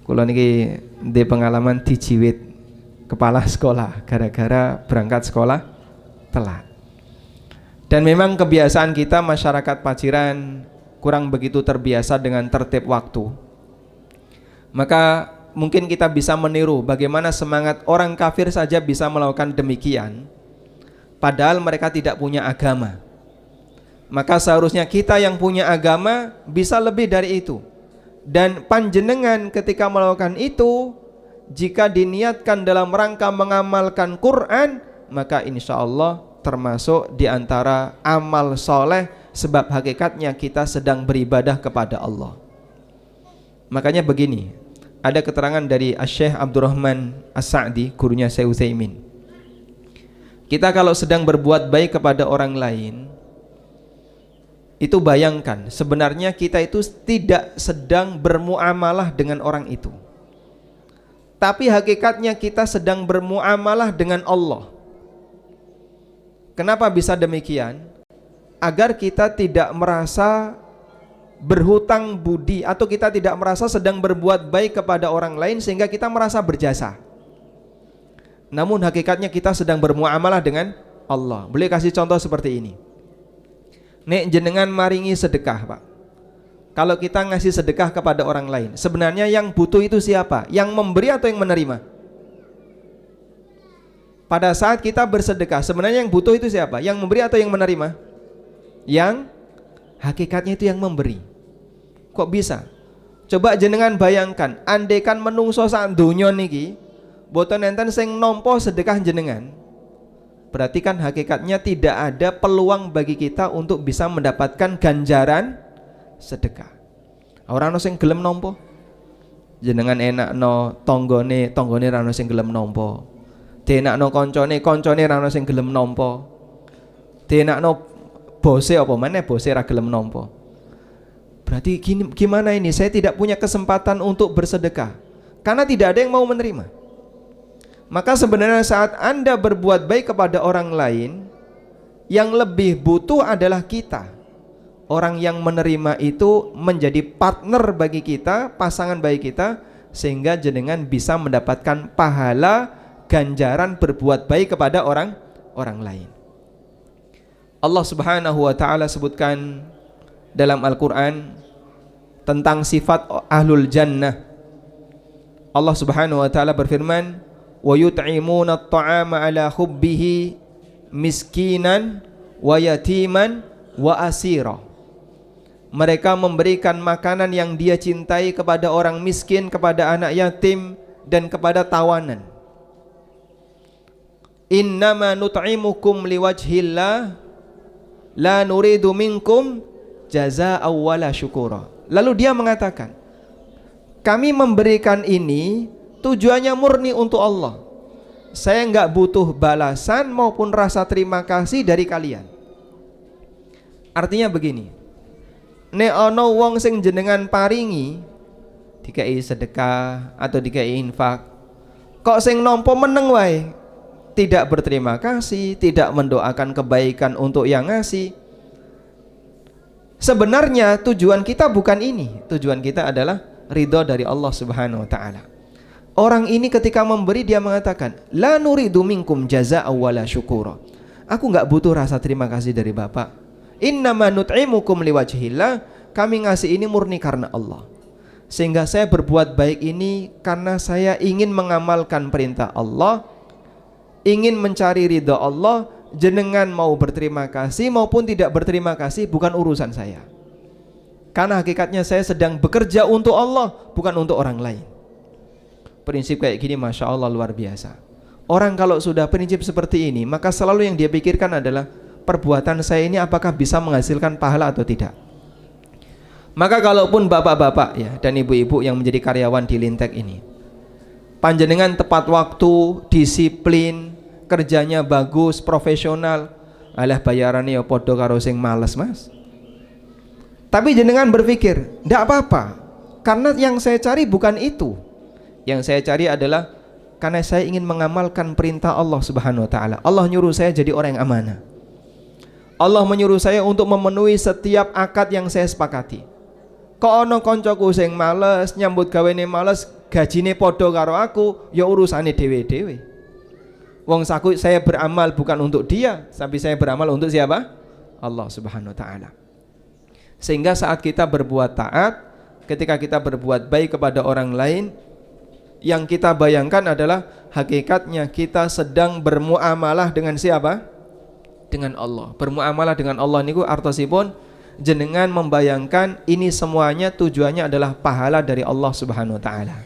Kula niki ndek pengalaman dijiwit kepala sekolah gara-gara berangkat sekolah telat. Dan memang kebiasaan kita masyarakat Paciran kurang begitu terbiasa dengan tertib waktu. Maka mungkin kita bisa meniru bagaimana semangat orang kafir saja bisa melakukan demikian, padahal mereka tidak punya agama. Maka seharusnya kita yang punya agama bisa lebih dari itu. Dan panjenengan ketika melakukan itu, jika diniatkan dalam rangka mengamalkan Quran, maka insya Allah termasuk di antara amal soleh, sebab hakikatnya kita sedang beribadah kepada Allah. Makanya begini, ada keterangan dari Syekh Abdurrahman As-Sa'di, gurunya Syekh Utsaimin. Kita kalau sedang berbuat baik kepada orang lain, itu bayangkan sebenarnya kita itu tidak sedang bermuamalah dengan orang itu, tapi hakikatnya kita sedang bermuamalah dengan Allah. Kenapa bisa demikian? Agar kita tidak merasa berhutang budi, atau kita tidak merasa sedang berbuat baik kepada orang lain sehingga kita merasa berjasa. Namun hakikatnya kita sedang bermuamalah dengan Allah. Boleh kasih contoh seperti ini. Nek jenengan maringi sedekah, Pak. Kalau kita ngasih sedekah kepada orang lain, sebenarnya yang butuh itu siapa? Yang memberi atau yang menerima? Pada saat kita bersedekah, sebenarnya yang butuh itu siapa? Yang memberi atau yang menerima? Yang hakikatnya itu yang memberi. Kok bisa? Coba jenengan bayangkan, andaikan menungso sak donya niki boten enten sing nampa sedekah jenengan, berarti kan hakikatnya tidak ada peluang bagi kita untuk bisa mendapatkan ganjaran sedekah. Ora ono sing gelem nampa. Jenengan enakno tanggane ra ono sing gelem nampa. Dienakno kancane ra ono sing gelem nampa. Dienakno bose apa meneh bose ra gelem nampa. Berarti gimana ini? Saya tidak punya kesempatan untuk bersedekah karena tidak ada yang mau menerima. Maka sebenarnya saat Anda berbuat baik kepada orang lain, yang lebih butuh adalah kita. Orang yang menerima itu menjadi partner bagi kita, pasangan bagi kita, sehingga jenengan bisa mendapatkan pahala ganjaran berbuat baik kepada orang lain. Allah Subhanahu wa taala sebutkan dalam Al-Qur'an tentang sifat ahlul jannah. Allah Subhanahu wa taala berfirman, wa yut'imuna at-ta'ama ala hubbihi miskinan wa yatiman wa asira. Mereka memberikan makanan yang dia cintai kepada orang miskin, kepada anak yatim, dan kepada tawanan. Innama nut'imukum liwajhillah la nuridu minkum jazaa'an wala syukura. Lalu dia mengatakan, kami memberikan ini tujuannya murni untuk Allah. Saya enggak butuh balasan maupun rasa terima kasih dari kalian. Artinya begini, nek ana wong sing jenengan paringi dikai sedekah atau dikai infak, kok sing nampa meneng wae, tidak berterima kasih, tidak mendoakan kebaikan untuk yang ngasih. Sebenarnya tujuan kita bukan ini. Tujuan kita adalah ridho dari Allah Subhanahu wa taala. Orang ini ketika memberi dia mengatakan, la nuridu minkum jazaa'an wala syukura. Aku enggak butuh rasa terima kasih dari Bapak. Innama nut'imukum liwajhillah. Kami ngasih ini murni karena Allah. Sehingga saya berbuat baik ini karena saya ingin mengamalkan perintah Allah, ingin mencari ridha Allah. Jenengan mau berterima kasih maupun tidak berterima kasih bukan urusan saya. Karena hakikatnya saya sedang bekerja untuk Allah, bukan untuk orang lain. Prinsip kayak gini Masya Allah luar biasa. Orang kalau sudah prinsip seperti ini, maka selalu yang dia pikirkan adalah perbuatan saya ini apakah bisa menghasilkan pahala atau tidak. Maka kalaupun bapak-bapak ya dan ibu-ibu yang menjadi karyawan di Lintek ini, panjenengan tepat waktu, disiplin, kerjanya bagus, profesional, alah bayarannya ya podo karo sing males mas. Tapi jenengan berpikir, ndak apa-apa, karena yang saya cari bukan itu. Yang saya cari adalah karena saya ingin mengamalkan perintah Allah Subhanahu wa taala. Allah nyuruh saya jadi orang yang amanah. Allah menyuruh saya untuk memenuhi setiap akad yang saya sepakati. Kok ono koncoku sing males, nyambut gawene males, gajine podo karo aku, ya urusane dewe-dewe. Wong saku saya beramal bukan untuk dia, tapi saya beramal untuk siapa? Allah Subhanahu wa taala. Sehingga saat kita berbuat taat, ketika kita berbuat baik kepada orang lain, yang kita bayangkan adalah hakikatnya kita sedang bermuamalah dengan siapa? Dengan Allah. Bermuamalah dengan Allah niku artosipun jenengan membayangkan ini semuanya tujuannya adalah pahala dari Allah Subhanahu wa taala.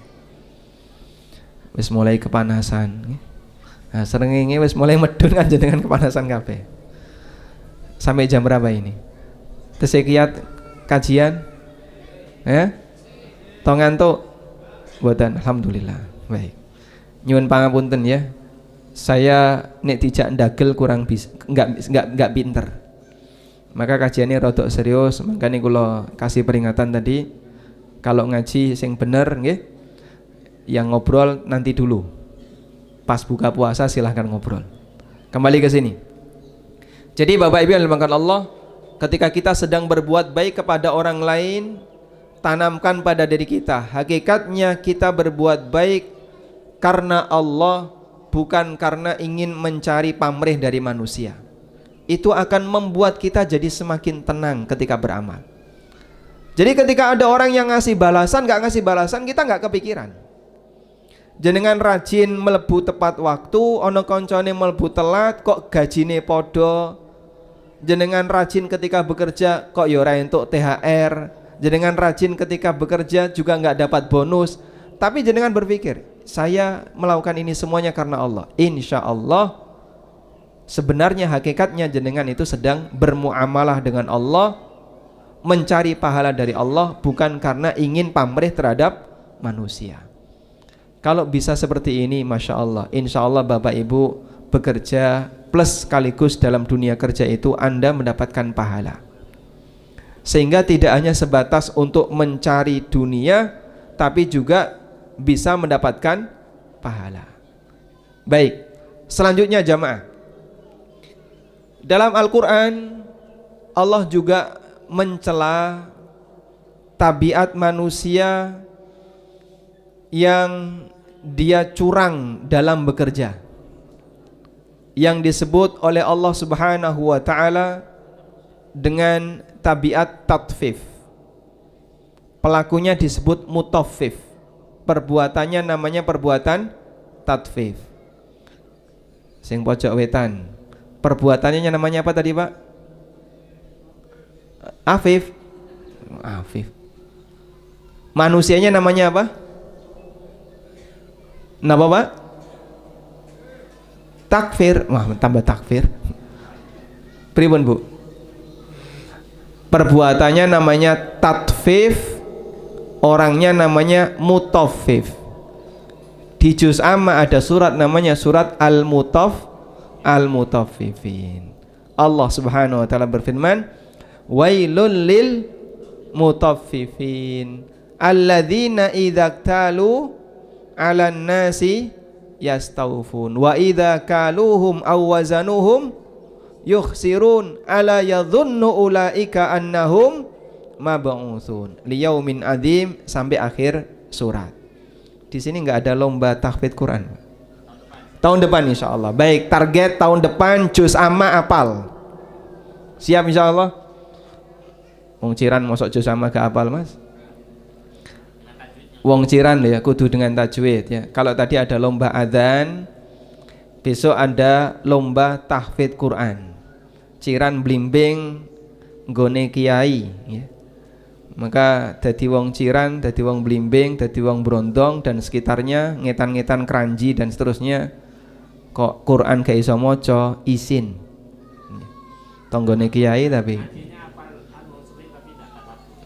Wis mulai kepanasan. Nah, srengenge wis mulai medun kan jenengan kepanasan kabeh. Sampai jam berapa ini? Tesekiat kajian? Tong ngantuk? Mboten, alhamdulillah. Baik. Nyuwun pangapunten ya. Saya nek dijak ndagel kurang bisa, enggak pinter. Maka kajiannya rodok serius, makanya kula kasih peringatan tadi, kalau ngaji sing bener nggih, yang ngobrol nanti dulu. Pas buka puasa silahkan ngobrol. Kembali ke sini. Jadi Bapak Ibu yang dimuliakan Allah, ketika kita sedang berbuat baik kepada orang lain, tanamkan pada diri kita, hakikatnya kita berbuat baik karena Allah, bukan karena ingin mencari pamrih dari manusia. Itu akan membuat kita jadi semakin tenang ketika beramal. Jadi ketika ada orang yang ngasih balasan, gak ngasih balasan, kita gak kepikiran. Jenengan rajin melebu tepat waktu, ono koncone melebu telat, kok gajine podo. Jenengan rajin ketika bekerja, kok yora entuk THR. Jenengan rajin ketika bekerja juga gak dapat bonus. Tapi jenengan berpikir, saya melakukan ini semuanya karena Allah. Insya Allah sebenarnya hakikatnya jenengan itu sedang bermuamalah dengan Allah, mencari pahala dari Allah, bukan karena ingin pamrih terhadap manusia. Kalau bisa seperti ini, Masya Allah, insya Allah Bapak Ibu bekerja plus sekaligus dalam dunia kerja itu Anda mendapatkan pahala. Sehingga tidak hanya sebatas untuk mencari dunia, tapi juga bisa mendapatkan pahala. Baik, selanjutnya jamaah, dalam Al-Quran Allah juga mencela tabiat manusia yang dia curang dalam bekerja, yang disebut oleh Allah Subhanahu wa taala dengan tabiat tatfif. Pelakunya disebut mutaffif, perbuatannya namanya perbuatan tatfif. Sing pojok wetan, perbuatannya namanya apa tadi Pak? Afif. Afif. Manusianya namanya apa? Napa Pak? Takfir. Wah, tambah takfir. Pripun Bu? Perbuatannya namanya tatfif, orangnya namanya mutaffif. Di juz amma ada surat namanya surat Al-Mutaffifin. Allah Subhanahu wa taala berfirman, wailul lil mutaffifin alladzina idza talu 'alan nasi yastawfun wa idza kaluhum aw wazanuhum yukhsirun ala yadhunnu ulaika annahum mab'utsun liyaumin adzim sampai akhir surat. Di sini enggak ada lomba tahfidz Quran. Tahun depan insyaallah. Baik, target tahun depan juz amma apal. Siap insyaallah. Wong Ciran mosok juz amma gak apal, Mas? Wong Ciran ya kudu dengan tajwid ya. Kalau tadi ada lomba adzan, besok ada lomba tahfidz Quran. Ciran blimbing nggone kiai ya. Maka dadi wong Ciran, dadi wong blimbing, dadi wong Brondong dan sekitarnya, ngetan-ngetan Kranji dan seterusnya, kok Quran gak iso maca, izin. Tonggone kiai tapi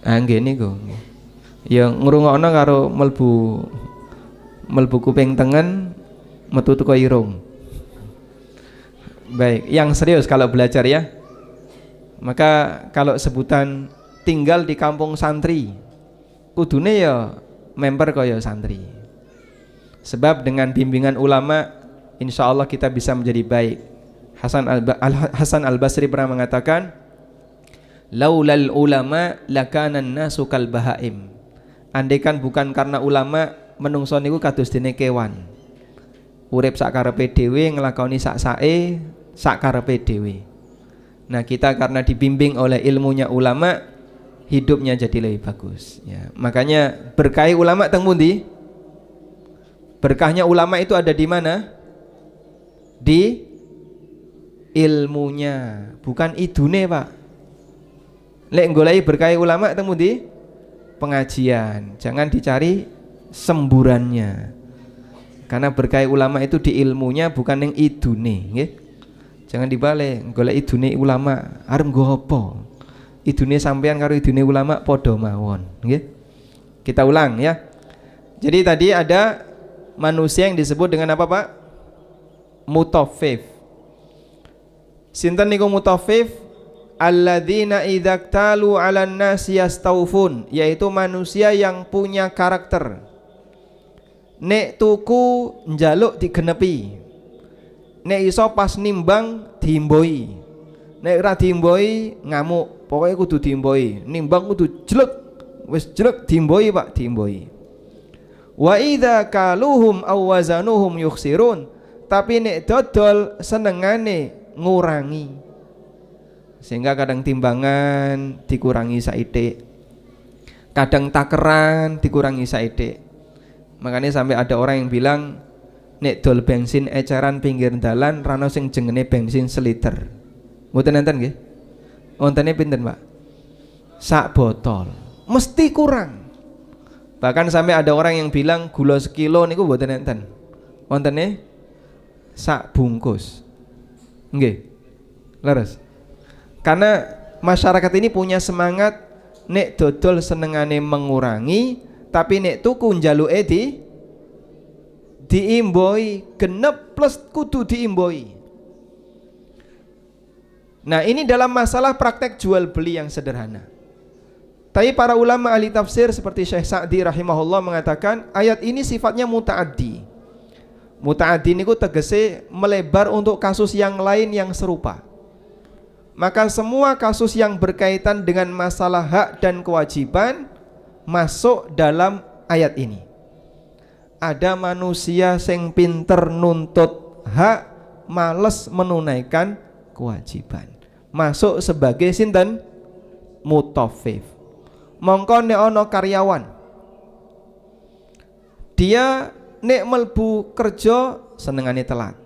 Nggih niku. Ya ngrungokno karo mlebu kuping tengen metu teko irung. Baik, yang serius kalau belajar ya. Maka kalau sebutan tinggal di kampung santri, kudune ya member kaya santri. Sebab dengan bimbingan ulama, insya Allah kita bisa menjadi baik. Hasan al-Basri pernah mengatakan, laulal ulama lakanan nasu kal bahaim. Andaikan bukan karena ulama, menungso niku kados dene kewan. Urip sakarepe dhewe, nglakoni sak-sake sakarepe dhewe. Nah, kita karena dibimbing oleh ilmunya ulama, hidupnya jadi lebih bagus ya. Makanya berkah ulama teng pundi? Berkahnya ulama itu ada di mana? Di ilmunya, bukan idune, Pak. Lek goleki berkah ulama teng pundi? Pengajian. Jangan dicari semburannya. Karena berkah ulama itu di ilmunya, bukan yang idune, nggih. Jangan dibalik, golek idune ulama, arep nggo apa? Idune sampean karo idune ulama padha mawon, nggih. Kita ulang ya. Jadi tadi ada manusia yang disebut dengan apa, Pak? Mutaffif. Sinten niku mutaffif? Alladzina idza talu 'alan nasi yastaufun, yaitu manusia yang punya karakter. Nek tuku njaluk digenepi. Nek iso pas nimbang diimboi. Nek ora diimboi ngamuk. Pokoknya kudu diimboi. Nimbang kudu jelek. Wis jelek diimboi, Pak, diimboi. Wa idza kaluhum aw wazanuhum yukhsirun. Tapi nek dodol senengane ngurangi. Sehingga kadang timbangan dikurangi saithik. Kadang takeran dikurangi saithik. Makanya sampai ada orang yang bilang, nek dol bensin eceran pinggir dalan rano sing jengene bensin seliter. Mboten enten nggih? Wontene pinten, Pak? Sak botol. Mesti kurang. Bahkan sampai ada orang yang bilang gula sekilo niku mboten enten. Wontene sak bungkus. Nggih. Leres. Karena masyarakat ini punya semangat nek dodol senengane mengurangi, tapi nek tuku njaluke diimboi, genep plus kudu diimboi. Nah, ini dalam masalah praktek jual beli yang sederhana. Tapi para ulama ahli tafsir seperti Syekh Sa'di rahimahullah mengatakan ayat ini sifatnya muta'addi. Muta'addi niku tegese melebar untuk kasus yang lain yang serupa. Maka semua kasus yang berkaitan dengan masalah hak dan kewajiban masuk dalam ayat ini. Ada manusia sing pinter nuntut hak, males menunaikan kewajiban. Masuk sebagai sinten? Mutaffif. Mongko nek ana karyawan, dia nek melbu kerja senengane telat.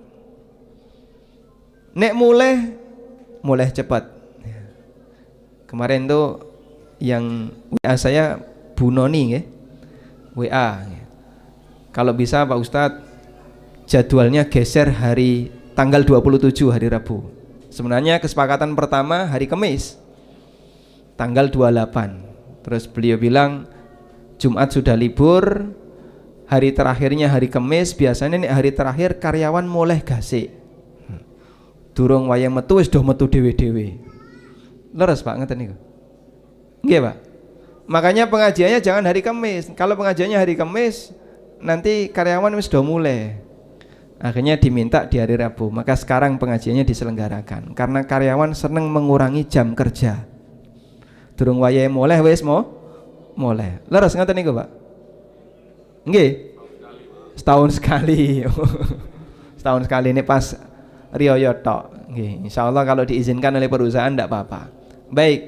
Nek mulai cepat. Kemarin tuh yang WA saya Bu Noni nggih. WA. Kalau bisa Pak Ustadz jadwalnya geser hari tanggal 27 hari Rabu. Sebenarnya kesepakatan pertama hari Kamis tanggal 28. Terus beliau bilang Jumat sudah libur, hari terakhirnya hari Kamis. Biasanya nih hari terakhir karyawan mulai gasik. Durung wayang metu wis do metu dhewe-dhewe. Leres Pak ngeten niku. Nggih Pak. Makanya pengajiannya jangan hari Kamis. Kalau pengajiannya hari Kamis nanti karyawan wis do mulai. Akhirnya diminta di hari Rabu. Maka sekarang pengajiannya diselenggarakan karena karyawan seneng mengurangi jam kerja. Durung wayahe mulai wis mulai. Leres ngoten niku, Pak? Nggih. Setahun sekali. Setahun sekali ini pas riyo tok. Nggih. Insyaallah kalau diizinkan oleh perusahaan enggak apa-apa. Baik.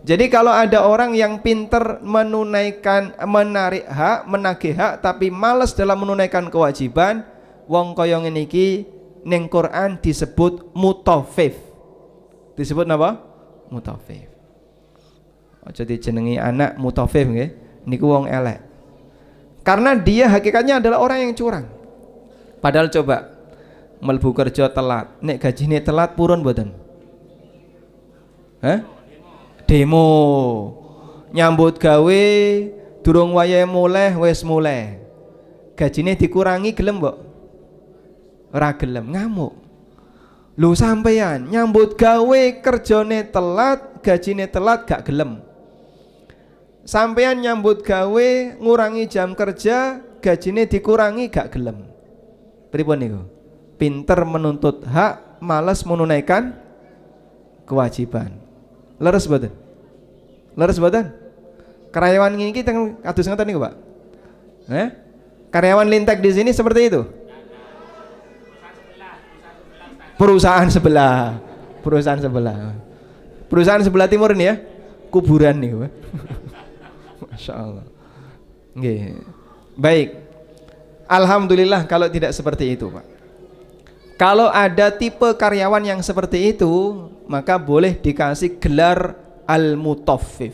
Jadi kalau ada orang yang pinter menunaikan, menarik hak, menagih hak tapi malas dalam menunaikan kewajiban, wong kaya ngene iki ning Quran disebut mutaffif. Disebut napa? Mutaffif. Aja dijenengi anak mutaffif nggih. Niku wong elek. Karena dia hakikatnya adalah orang yang curang. Padahal coba mlebu kerja telat, nek gajine telat purun mboten? Hah? Demo. nyambut gawe durung wayahe mulai wis mulai. Gajine dikurangi gelem mbok? Ora gelem, ngamuk. Lho sampeyan nyambut gawe kerjane telat, gajine telat gak gelem. Sampeyan nyambut gawe ngurangi jam kerja, gajine dikurangi gak gelem. Pripun niku? Pinter menuntut hak, malas menunaikan kewajiban. Leres mboten? Leres mboten? Karyawan ini kita kados ngoten niku, Pak. Karyawan Lintek di sini seperti itu. Perusahaan sebelah. Perusahaan sebelah timur ini ya. Kuburan nih, Pak. Masya Allah. Nggih. Baik. Alhamdulillah kalau tidak seperti itu, Pak. Kalau ada tipe karyawan yang seperti itu, maka boleh dikasih gelar al-mutaffif.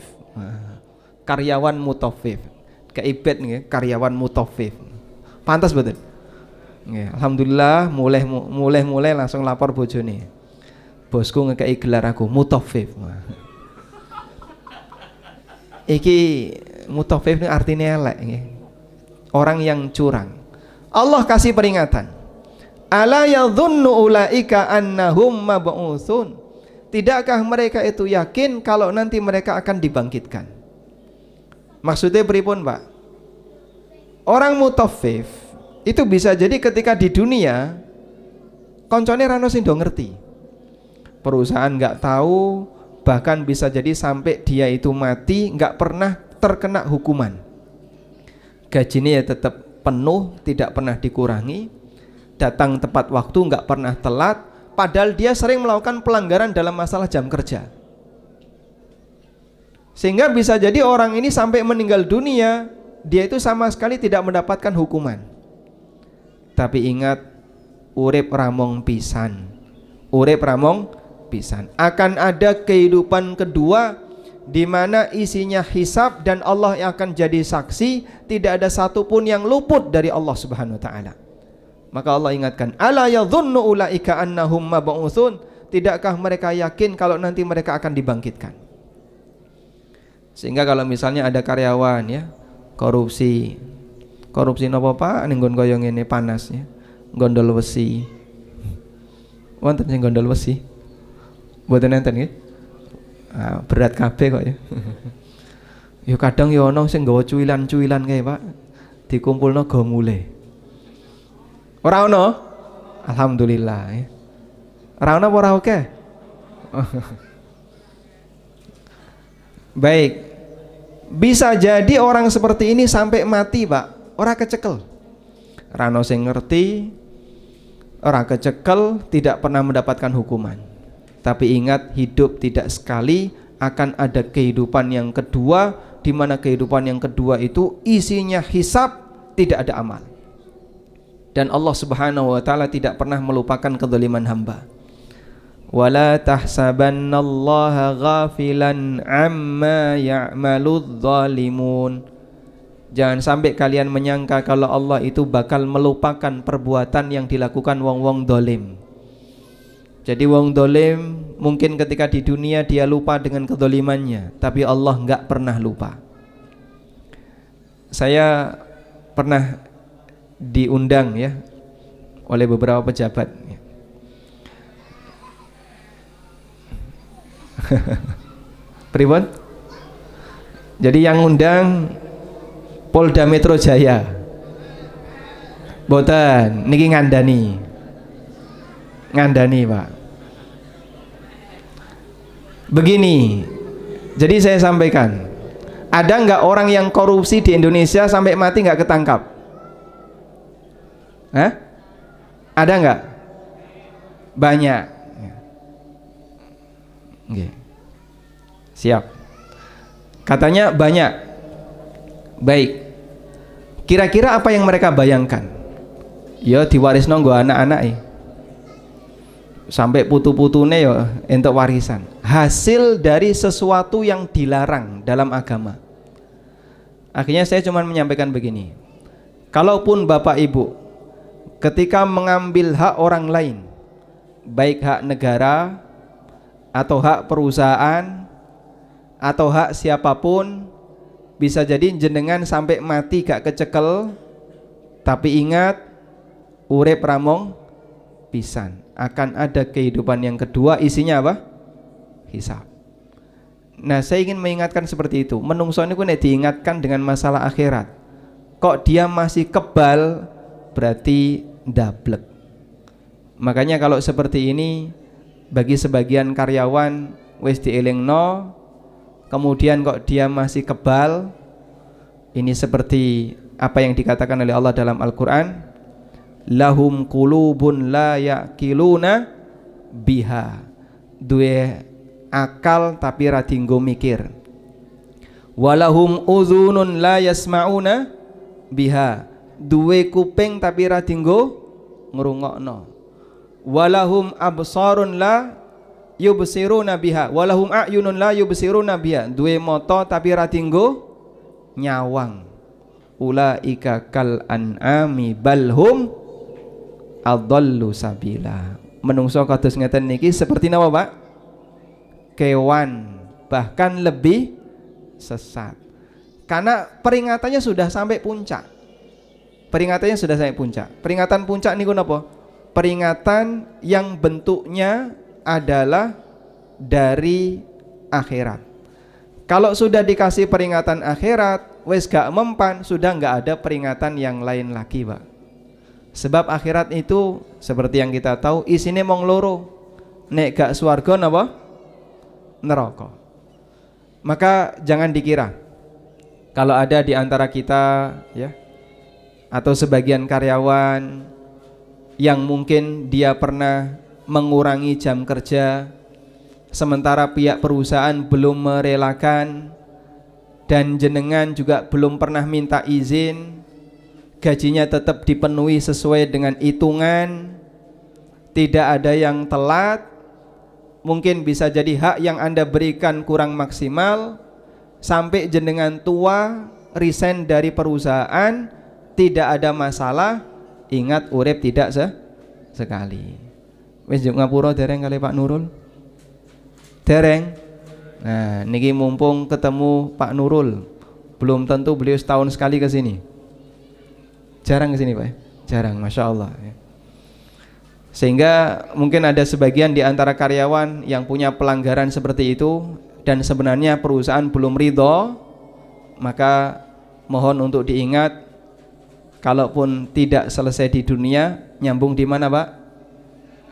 Karyawan mutaffif. Keibet nih, karyawan mutaffif. Pantas betul. Alhamdulillah mulai langsung lapor bojone. Bosku ngekei gelar aku mutaffif. Iki mutaffif ini artinya elek. Orang yang curang. Allah kasih peringatan. Ala yadhunnu ulaika annahum mab'utsun. Tidakkah mereka itu yakin kalau nanti mereka akan dibangkitkan? Maksudnya pripun, Pak? Orang mutaffif itu bisa jadi ketika di dunia koncone rano sing do ngerti. Perusahaan nggak tahu, bahkan bisa jadi sampai dia itu mati nggak pernah terkena hukuman. Gajinya ya tetap penuh, tidak pernah dikurangi. Datang tepat waktu, nggak pernah telat, padahal dia sering melakukan pelanggaran dalam masalah jam kerja. Sehingga bisa jadi orang ini sampai meninggal dunia, dia itu sama sekali tidak mendapatkan hukuman. Tapi ingat, urip ramong pisan. Urip ramong pisan. Akan ada kehidupan kedua di mana isinya hisab dan Allah yang akan jadi saksi, tidak ada satupun yang luput dari Allah Subhanahu wa taala. Maka Allah ingatkan, ala yadhunnu ulaika annahum mab'utsun. Tidakkah mereka yakin kalau nanti mereka akan dibangkitkan? Sehingga kalau misalnya ada karyawan ya korupsi napa Pak ning nggon kaya ngene panas ya. Gondol wesi. Wonten sing gondol wesi? Mboten enten nggih. Berat kabeh kok ya. Ya kadang ya ana sing nggawa cuwilan-cuwilan kae Pak. Dikumpulno go mule. Ora ono? Alhamdulillah ya. Ora ono apa ora oke? Baik. Bisa jadi orang seperti ini sampai mati, Pak. Ora kecekel. Rano sing ngerti, ora kecekel, tidak pernah mendapatkan hukuman. Tapi ingat, hidup tidak sekali, akan ada kehidupan yang kedua, di mana kehidupan yang kedua itu isinya hisab, tidak ada amal. Dan Allah Subhanahu wa taala tidak pernah melupakan kezaliman hamba. Wala tahsabannallaha ghafilan amma ya'maludz zalimun. Jangan sampai kalian menyangka kalau Allah itu bakal melupakan perbuatan yang dilakukan wong-wong dolim. Jadi wong dolim mungkin ketika di dunia dia lupa dengan kedolimannya, tapi Allah enggak pernah lupa. Saya pernah diundang ya oleh beberapa pejabat. Pripun? Jadi yang undang Polda Metro Jaya. Boten, niki ngandani Pak. Begini, jadi saya sampaikan, ada nggak orang yang korupsi di Indonesia sampai mati nggak ketangkap? Ada nggak? Banyak. Oke. Siap. Katanya banyak. Baik. Kira-kira apa yang mereka bayangkan? Ya diwarisno nggo anak-anak sampai putu-putune ya entuk warisan. Hasil dari sesuatu yang dilarang dalam agama. Akhirnya saya cuma menyampaikan begini. Kalaupun Bapak Ibu ketika mengambil hak orang lain, baik hak negara atau hak perusahaan atau hak siapapun, bisa jadi jenengan sampai mati gak kecekel, tapi ingat urip ramong pisan, akan ada kehidupan yang kedua, isinya apa? Hisab. Nah, saya ingin mengingatkan seperti itu. Menungso niku nek diingatkan dengan masalah akhirat, kok dia masih kebal, berarti ndablek. Makanya kalau seperti ini, bagi sebagian karyawan wis dielingno, kemudian kok dia masih kebal, ini seperti apa yang dikatakan oleh Allah dalam Al-Quran, lahum qulubun la ya'qiluna biha, duwe akal tapi ra dinggo mikir, walahum uzunun la yasma'una biha, duwe kuping tapi ra dinggo ngrungokno, walahum absarun la yubsiruna biha, walahum a'yunun la yubsiruna biha, duwe mata tapi ra dinggo nyawang, ulaika kal an'ami balhum adallu sabila. Menungso kados ngeten niki seperti napa, Pak? Kewan, bahkan lebih sesat. Karena peringatannya sudah sampai puncak. Peringatannya sudah sampai puncak. Peringatan puncak niku napa? Peringatan yang bentuknya adalah dari akhirat. Kalau sudah dikasih peringatan akhirat, wes gak mempan, sudah gak ada peringatan yang lain lagi, Pak. Sebab akhirat itu seperti yang kita tahu isine mong loro. Nek gak swarga napa? Neraka. Maka jangan dikira kalau ada di antara kita ya, atau sebagian karyawan yang mungkin dia pernah mengurangi jam kerja, sementara pihak perusahaan belum merelakan, dan jenengan juga belum pernah minta izin, gajinya tetap dipenuhi sesuai dengan hitungan, tidak ada yang telat. Mungkin bisa jadi hak yang Anda berikan kurang maksimal, sampai jenengan tua resign dari perusahaan, tidak ada masalah. Ingat urip tidak sekali. Wis juk ngapura dereng kali Pak Nurul? Dereng. Nah, niki mumpung ketemu Pak Nurul, belum tentu beliau setahun sekali ke sini. Jarang ke sini, Pak. Jarang, Masya Allah. Sehingga mungkin ada sebagian di antara karyawan yang punya pelanggaran seperti itu, dan sebenarnya perusahaan belum ridho. Maka mohon untuk diingat, kalaupun tidak selesai di dunia, nyambung di mana, Pak?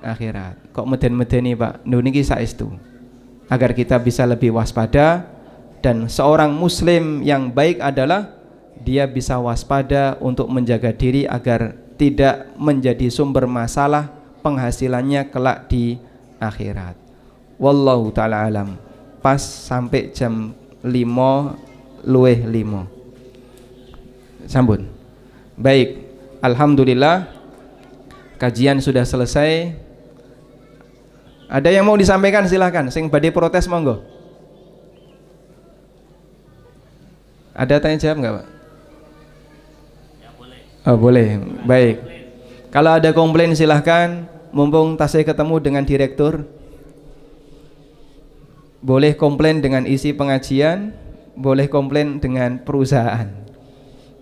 Akhirat. Kok meden-medeni, Pak? Niki saestu, agar kita bisa lebih waspada. Dan seorang muslim yang baik adalah dia bisa waspada untuk menjaga diri agar tidak menjadi sumber masalah penghasilannya kelak di akhirat. Wallahu ta'ala alam. Pas sampai jam 5:05 sambut. Baik, alhamdulillah kajian sudah selesai. Ada yang mau disampaikan silahkan. Sing badhe protes monggo. Ada tanya jawab enggak, Pak? Ya, boleh. Oh, boleh. Baik. Kalau ada komplain silahkan. Mumpung tasnya ketemu dengan direktur, boleh komplain dengan isi pengajian, boleh komplain dengan perusahaan.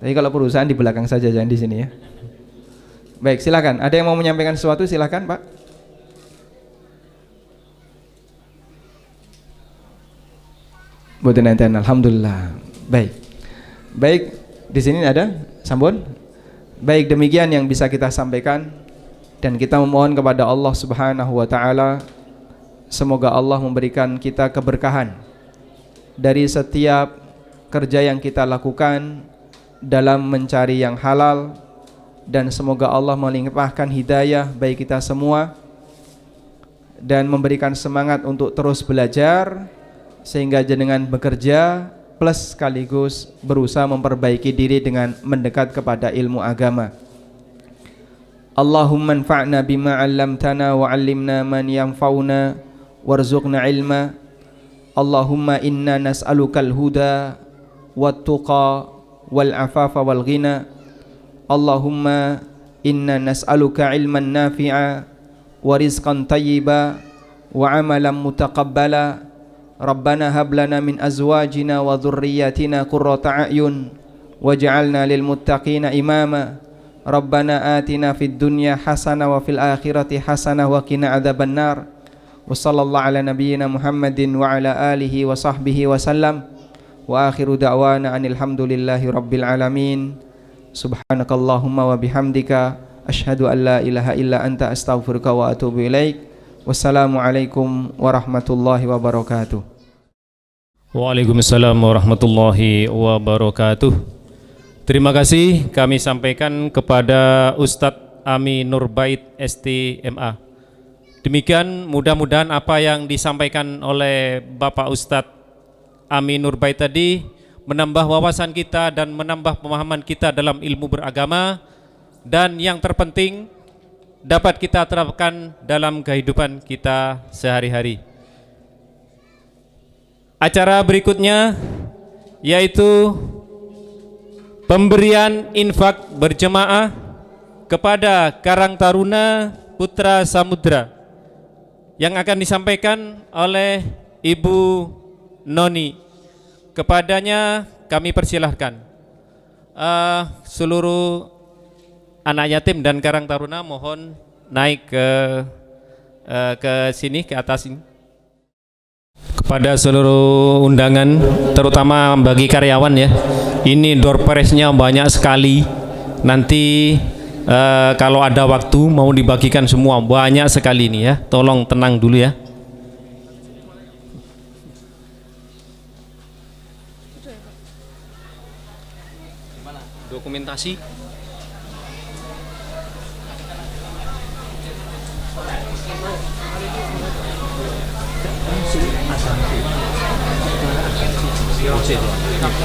Tapi kalau perusahaan di belakang saja, jangan di sini ya. Baik, silakan. Ada yang mau menyampaikan sesuatu silakan, Pak. Boten enten, alhamdulillah. Baik. Baik, di sini ada sampun. Baik, demikian yang bisa kita sampaikan. Dan kita memohon kepada Allah Subhanahu wa ta'ala, semoga Allah memberikan kita keberkahan dari setiap kerja yang kita lakukan dalam mencari yang halal, dan semoga Allah melimpahkan hidayah bagi kita semua dan memberikan semangat untuk terus belajar, sehingga jenengan bekerja plus sekaligus berusaha memperbaiki diri dengan mendekat kepada ilmu agama. Allahumma anfa'na bima 'allamtana wa 'allimna man yanfa'una warzuqna ilma. Allahumma inna nas'alukal huda wat tuqa wal afafa wal ghina. Allahumma inna nas'aluka ilman nafi'a wa rizqan tayyiba wa amalan mutaqabbala Rabbana hab lana min azwajina wa dhurriyyatina qurrata a'yun waj'alna lil muttaqina imama. Rabbana atina fid dunya hasanah wa fil akhirati hasanah wa qina adzabannar. Wa sallallahu ala nabiyyina Muhammadin wa ala alihi wa sahbihi wa sallam. Wa akhiru da'wana anil hamdulillahi rabbil alamin. Subhanakallahumma wa bihamdika asyhadu an la ilaha illa anta astaghfiruka wa atubu ilaik. Wassalamualaikum warahmatullahi wabarakatuh. Waalaikumsalam warahmatullahi wabarakatuh. Terima kasih kami sampaikan kepada Ustadz Ami Nurbait STMA. Demikian mudah-mudahan apa yang disampaikan oleh Bapak Ustadz Ami Nurbait tadi menambah wawasan kita dan menambah pemahaman kita dalam ilmu beragama, dan yang terpenting dapat kita terapkan dalam kehidupan kita sehari-hari. Acara berikutnya yaitu pemberian infak berjemaah kepada Karang Taruna Putra Samudra yang akan disampaikan oleh Ibu Noni. Kepadanya kami persilahkan. Seluruh anak yatim dan Karang Taruna mohon naik ke sini, ke atas ini. Kepada seluruh undangan, terutama bagi karyawan ya, ini door prize-nya banyak sekali. Nanti kalau ada waktu mau dibagikan semua, banyak sekali ini ya. Tolong tenang dulu ya. Dokumentasi.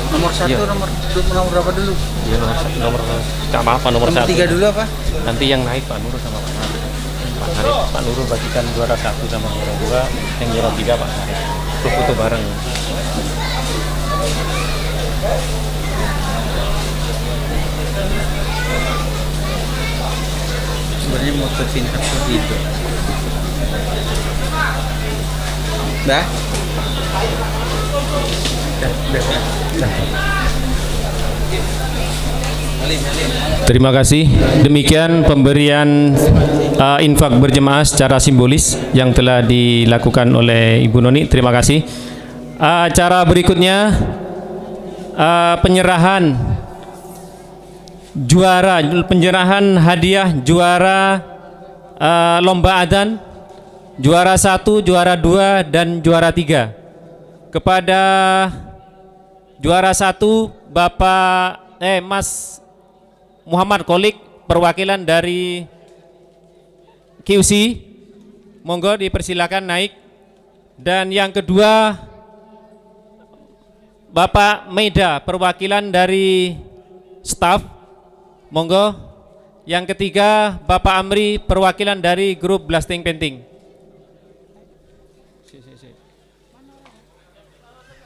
Nomor satu, nomor berapa dulu? Ya, nomor apa nomor satu? Tiga dulu apa? Nanti yang naik Pak Nurul sama Pak Arif. Pak Nurul bagikan juara 1 sama juara 2, yang juara 3 Pak Arif. Foto bareng. Sebenarnya mau terpintar seperti itu. Dah? Terima kasih. Demikian pemberian infak berjemaah secara simbolis yang telah dilakukan oleh Ibu Noni. Terima kasih. Acara berikutnya penyerahan hadiah juara lomba adzan, juara 1, juara 2 dan juara 3. Kepada juara 1 Bapak Mas Muhammad Kolik, perwakilan dari QC, monggo dipersilakan naik. Dan yang kedua Bapak Meda, perwakilan dari staf, monggo. Yang ketiga Bapak Amri, perwakilan dari grup Blasting Painting.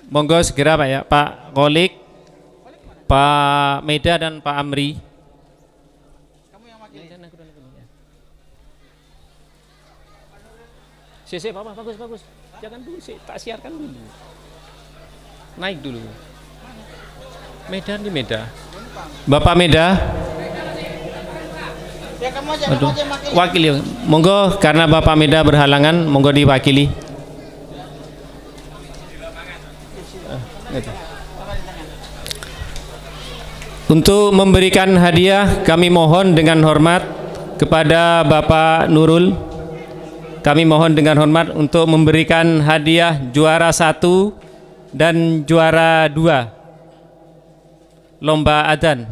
Monggo segera Pak ya, Pak Kolik, Pak Meda dan Pak Amri. Bapak bagus. Jangan dulu sih, tak siarkan dulu. Naik dulu. Meda di Meda. Bapak Meda. Aduh, wakili. Monggo, karena Bapak Meda berhalangan, monggo diwakili. Untuk memberikan hadiah kami mohon dengan hormat kepada Bapak Nurul. Kami mohon dengan hormat untuk memberikan hadiah juara 1 dan juara 2 lomba adzan.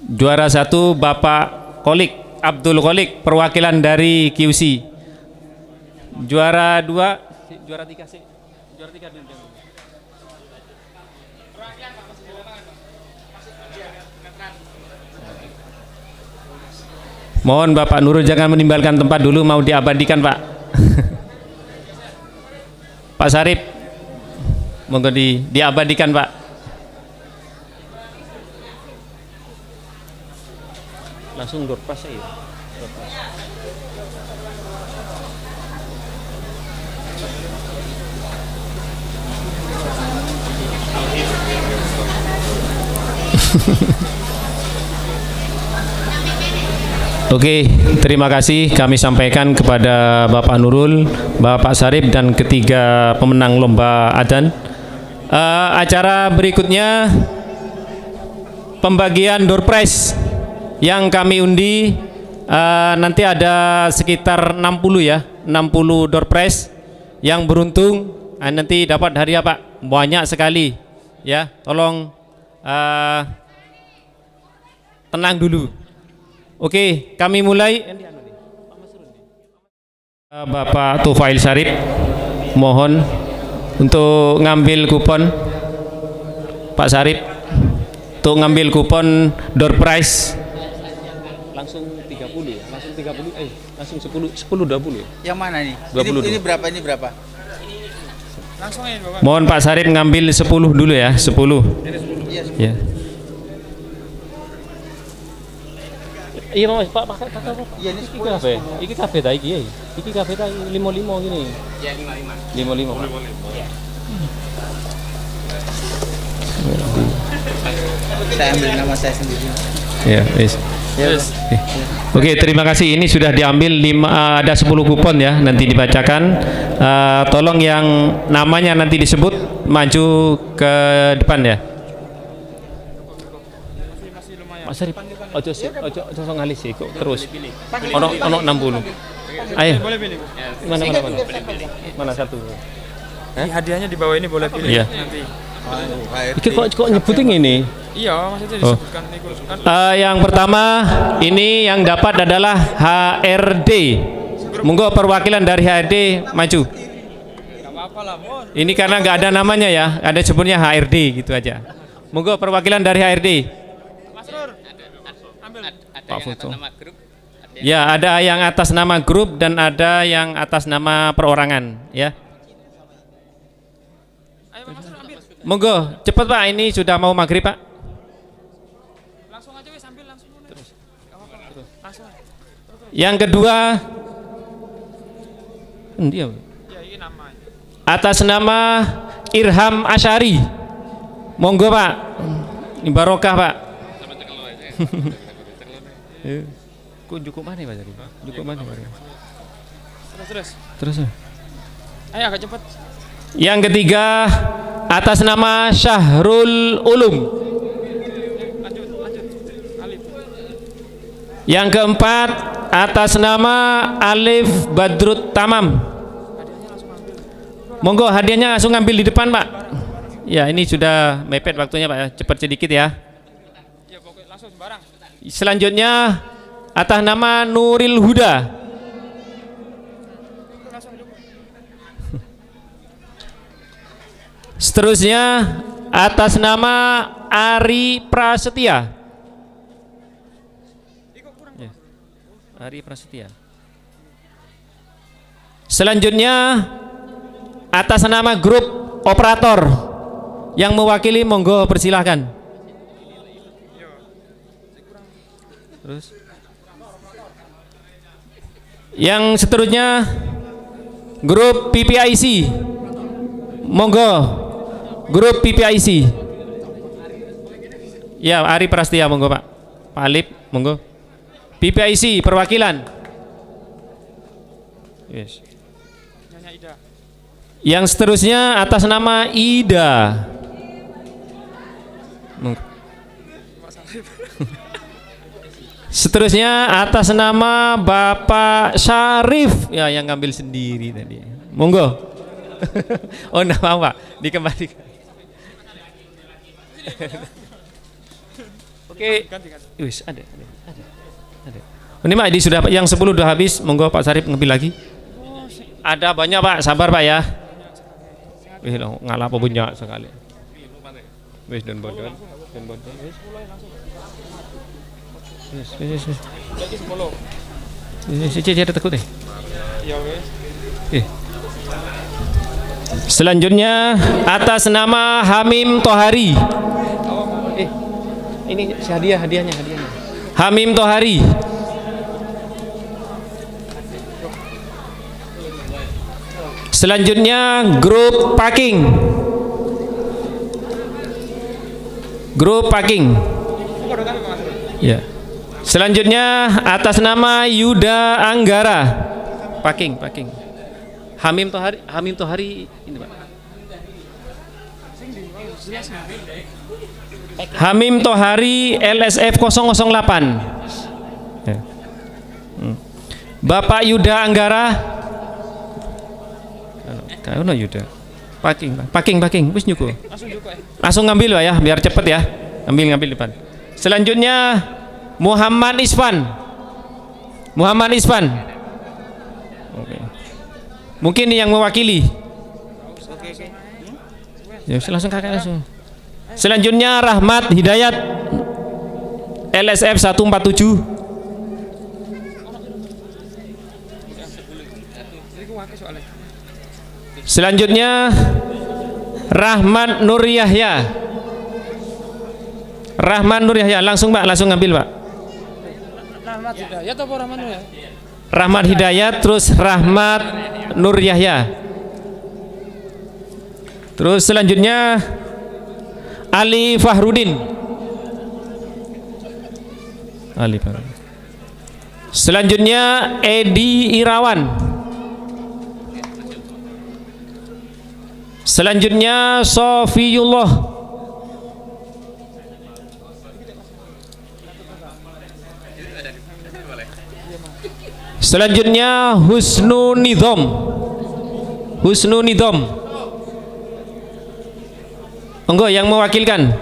Juara 1 Bapak Kolik, Abdul Kolik, perwakilan dari QC. Juara 2, juara 3 sih. Juara 3 dulu. Mohon Bapak Nurul jangan meninggalkan tempat dulu, mau diabadikan Pak. Pak Sarip, monggo diabadikan Pak. Langsung door prize ya. Oke, terima kasih kami sampaikan kepada Bapak Nurul, Bapak Sarip dan ketiga pemenang lomba adzan. Acara berikutnya pembagian door prize yang kami undi, nanti ada sekitar 60 ya, 60 door prize yang beruntung nanti dapat hadiah Pak, banyak sekali ya. Tolong tenang dulu. Oke, kami mulai. Bapak Tufail Sarip, mohon untuk ngambil kupon. Pak Sarip, untuk ngambil kupon door prize. Langsung 30 ya, langsung 30, langsung 10 20 ya. Yang mana nih? 20 ini berapa? Ini berapa? Langsung aja Bapak. Mohon Pak Sarip ngambil 10 dulu ya, 10. Ya. Iya Mas, Pak kakak. Iya ini kafe. Iki kafe ta iki ya. Iki kafe ta 55 gini. Iya 55. 55. Saya ambil nama saya sendiri. Ya, yes. Yes. Oke, terima kasih. Ini sudah diambil ada 10 kupon ya, nanti dibacakan. Tolong yang namanya nanti disebut maju ke depan ya. Mas Sarip, ojo ngalih sih kok terus. Ono 60. Ayo. Boleh pilih. Mana? Mana satu? Hadiahnya di bawah ini boleh pilih nanti. Iki kok nyebutin ini? Iya, maksudnya disebutkan Yang pertama ini yang dapat adalah HRD. Monggo perwakilan dari HRD maju. Ini karena nggak ada namanya ya, ada sebutnya HRD gitu aja. Monggo perwakilan dari HRD. Pak foto. Ya, ada yang atas nama grup dan ada yang atas nama perorangan ya. Monggo, cepat Pak, ini sudah mau maghrib Pak. langsung aja wes ambil langsung. Terus. Yang kedua, dia ini namanya. atas nama Irham Asyari. Monggo Pak, ini barokah Pak. Cukup mana Pak tadi? Cukup mana Pak? Terus. Ayo agak cepat. Yang ketiga atas nama Syahrul Ulum. Lanjut. Alif. Yang keempat atas nama Alif Badrut Tamam. Monggo hadiahnya langsung ambil di depan Pak. Ya, ini sudah mepet waktunya Pak ya. Cepat sedikit ya. Ya pokoknya langsung sembarang. Selanjutnya atas nama Nuril Huda. Seterusnya atas nama Ari Prasetya. Ya. Ari Prasetya. Selanjutnya atas nama grup operator yang mewakili, monggo persilahkan. Terus yang seterusnya grup PPIC, monggo. Grup PPIC. Ya, Ari Prasetya monggo Pak. Pak Alip monggo. PPIC perwakilan. Yes. Yang seterusnya atas nama Ida. Seterusnya atas nama Bapak Syarif. Ya, yang ngambil sendiri tadi. Monggo. Oh, enggak apa-apa, dikembalikan. Oke. Wis, ada. Ini Pak, ini sudah yang 10 sudah habis. Monggo Pak Sarip ngambil lagi. Ada banyak Pak, sabar Pak ya. Wih, ngalah apa banyak sekali. Wis dan bodon. Wis. Lagi 10. Ada takut deh. Ya wis. Selanjutnya atas nama Hamim Tohari. Ini hadiahnya. Hamim Tohari. Selanjutnya grup Parking. Grup Parking. Ya. Selanjutnya atas nama Yuda Anggara. Parking. Hamim Tohari ini, Pak. Hamim Tohari LSF 008. Ya. Bapak Yuda Anggara. Kalau Yuda. Parking. Wis nyuku. Langsung ngambil Pak ya, biar cepet ya. Ambil depan. Selanjutnya Muhammad Isfan. Oke. Mungkin yang mewakili. Ya, langsung kakak langsung. Selanjutnya Rahmat Hidayat LSF 147. Selanjutnya Rahmat Nur Yahya. Langsung Pak, langsung ngambil Pak. Rahmat Hidayat terus Rahmat Nur Yahya. Terus selanjutnya Ali Fahrudin. Selanjutnya Edi Irawan. Selanjutnya Sofiyullah. Selanjutnya Husnu Nidhom. Enggak, yang mewakilkan.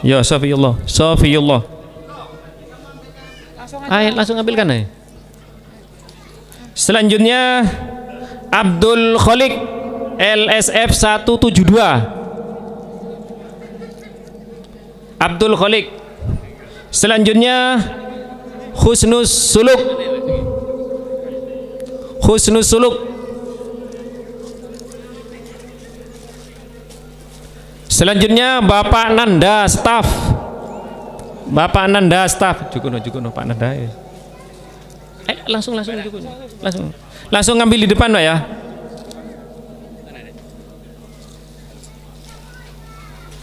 Ya, Sofiyullah. Ayo langsung ambilkan ayo. Selanjutnya Abdul Kholik LSF 172. Abdul Kholik. Selanjutnya Husnus Suluk. Selanjutnya Bapak Nanda Staff. Jukono Pak Nanda. Langsung Jukono. Langsung ngambil di depan Pak ya.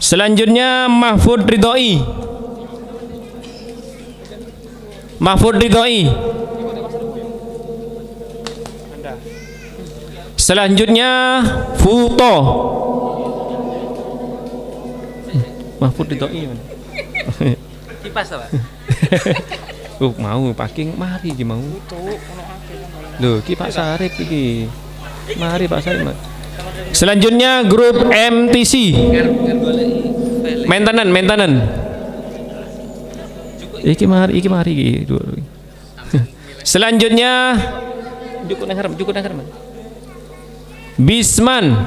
Selanjutnya Mahfud Ridhoi. Selanjutnya Futo. Mahfud Ridhoi. Kipas Pak. Mau Parking, mari iki mau. Lho, iki Pak Sarip iki. Mari Pak Sarip. Selanjutnya grup MTC. Maintenance. Iki mari iki. Selanjutnya Jukun Herman. Bisman.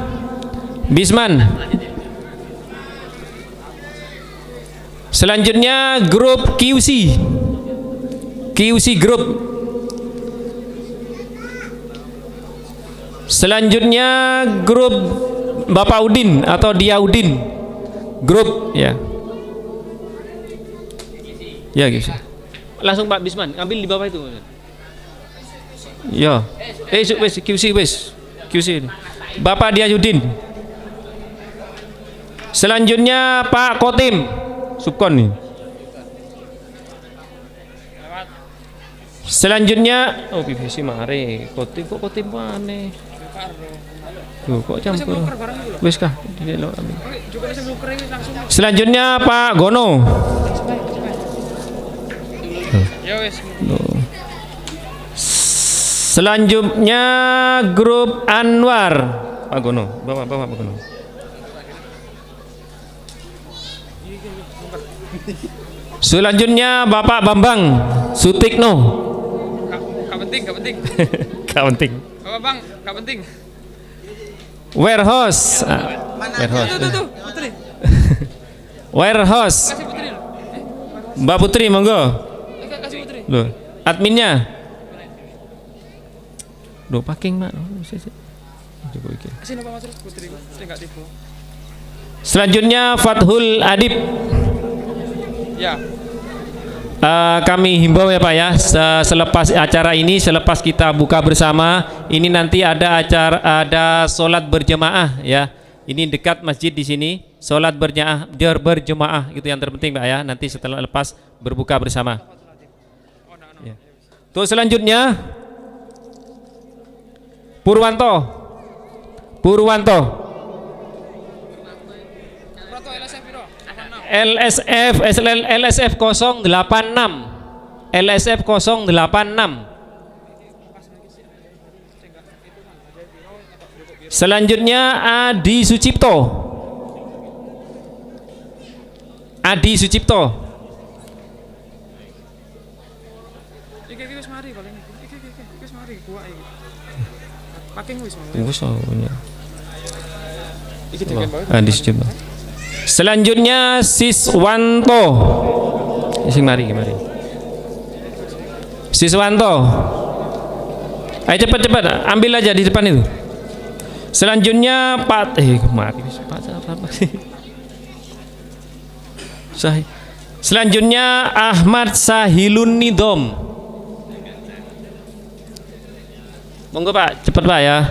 Selanjutnya grup QC Group. Selanjutnya grup Bapak Udin atau Diaudin Group ya. Ya gitu. Langsung Pak Bisman, ambil di bawah itu. Ya. QC. Bapak Diaudin. Selanjutnya Pak Kotim Subkon nih. Selanjutnya PVC mare. Kotim aneh. Tuh, kok campur. Wis kah? Selanjutnya Pak Gono. Selanjutnya grup Anwar. Pak Gono, bawa Pak Gono. Selanjutnya Bapak Bambang Sutikno. Gak penting. Bapak Bang, gak penting. Warehouse. Warehouse. Mbak Putri, monggo. Loh, adminnya. Loh, Parking Mak. Selanjutnya Fathul Adib. Ya. Kami himbau ya Pak ya, selepas acara ini, selepas kita buka bersama, ini nanti ada ada sholat berjemaah ya. Ini dekat masjid di sini, sholat berjemaah itu yang terpenting Pak ya. Nanti setelah lepas berbuka bersama. Ya. Tuh selanjutnya Purwanto. LSF 086. LSF 086. Selanjutnya Adi Sucipto. Adi Sucipto. Selanjutnya Siswanto. Mari. Siswanto. Ayo cepat, ambil aja di depan itu. Selanjutnya Pak Selanjutnya Ahmad Sahilun Nidom. Monggo Pak, cepat Pak ya.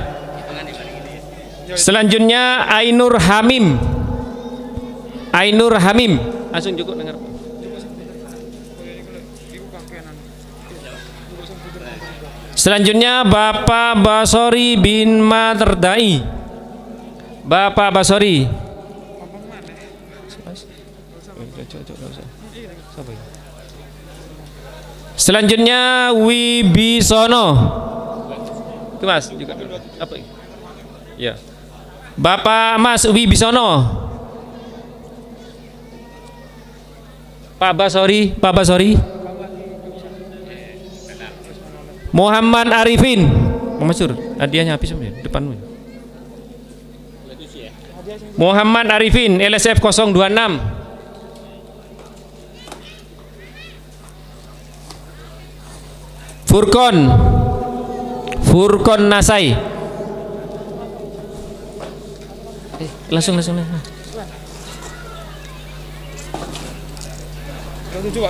Selanjutnya Ainur Hamim. Langsung cukup dengar. Selanjutnya Bapak Basori bin Materdai. Bapak Basori. Selanjutnya Wibisono. Itu Mas juga. Apa ini? Ya. Bapak Mas Wibisono. Pak Basori. Muhammad Arifin. Masyur, hadiahnya habis sebenarnya depanmu. Muhammad Arifin, LSF 026. Furkon Nasai. Langsung.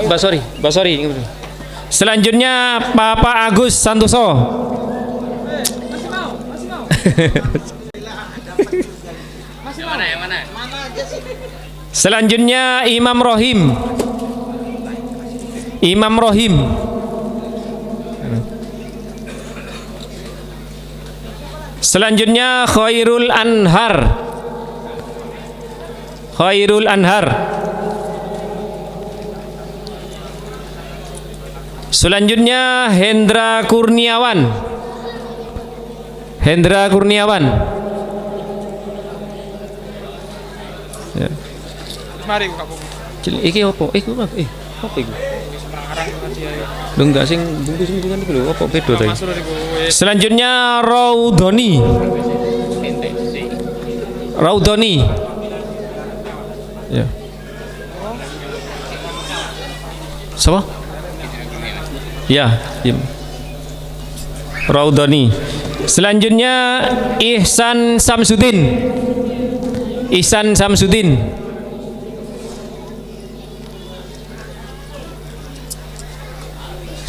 Basori. Selanjutnya Bapak Agus Santoso. Mana? Selanjutnya Imam Rohim. Selanjutnya Khairul Anhar. Selanjutnya Hendra Kurniawan. Ya. Mari buka buku. Iki opo? Apa iku? Lho enggak sing bungkus-bungkusan iku lho, opo beda ta? Selanjutnya Raudhani. Ya. Siapa? Ya, Raudhani. Selanjutnya Ihsan Samsudin.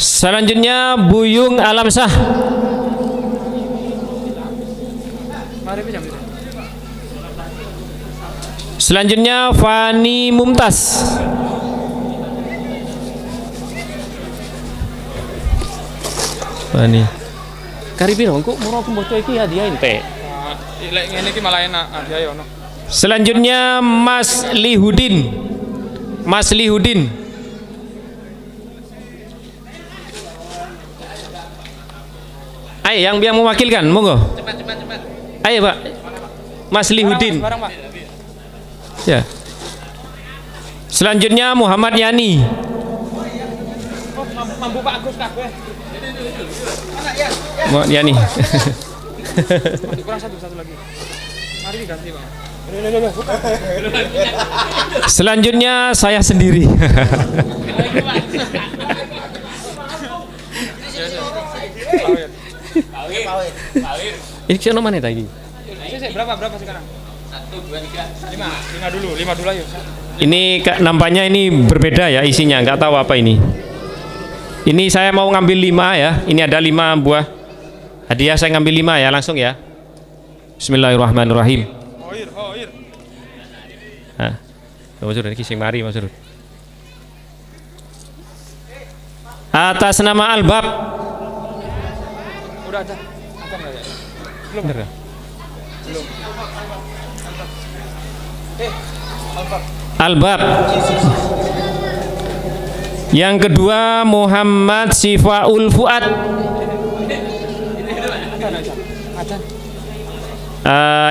Selanjutnya Buyung Alamsah. Selanjutnya Fani Mumtaz. Fani. Kari piro engko moro aku mbocok iki hadiah ente. Lek ngene iki malah enak hadiah ono. Selanjutnya Mas Lihudin. Ayo yang mewakilkan, monggo. Cepat. Ayo Pak. Mas Lihudin. Barang, Pak. Ya. Selanjutnya Muhammad Yani. Oh, mampu Pak Agus kabeh. Muhammad Yani. Kurang satu lagi. Mari diganti, Pak. Selanjutnya saya sendiri. Ini kira mana tadi? Berapa sekarang? 1, 2, 3. 5 dulu ayo. Ini nampaknya ini berbeda ya isinya, nggak tahu apa ini. Ini saya mau ngambil 5 ya. Ini ada 5 buah hadiah, saya ngambil 5 ya, langsung ya. Bismillahirrahmanirrahim. Nah, Mas Rud, ini sing mari Mas Rud. Atas nama Albab. Udah ada. Belum. Bener, ya? Belum. Albab. Yang kedua Muhammad Sifaul Fuad.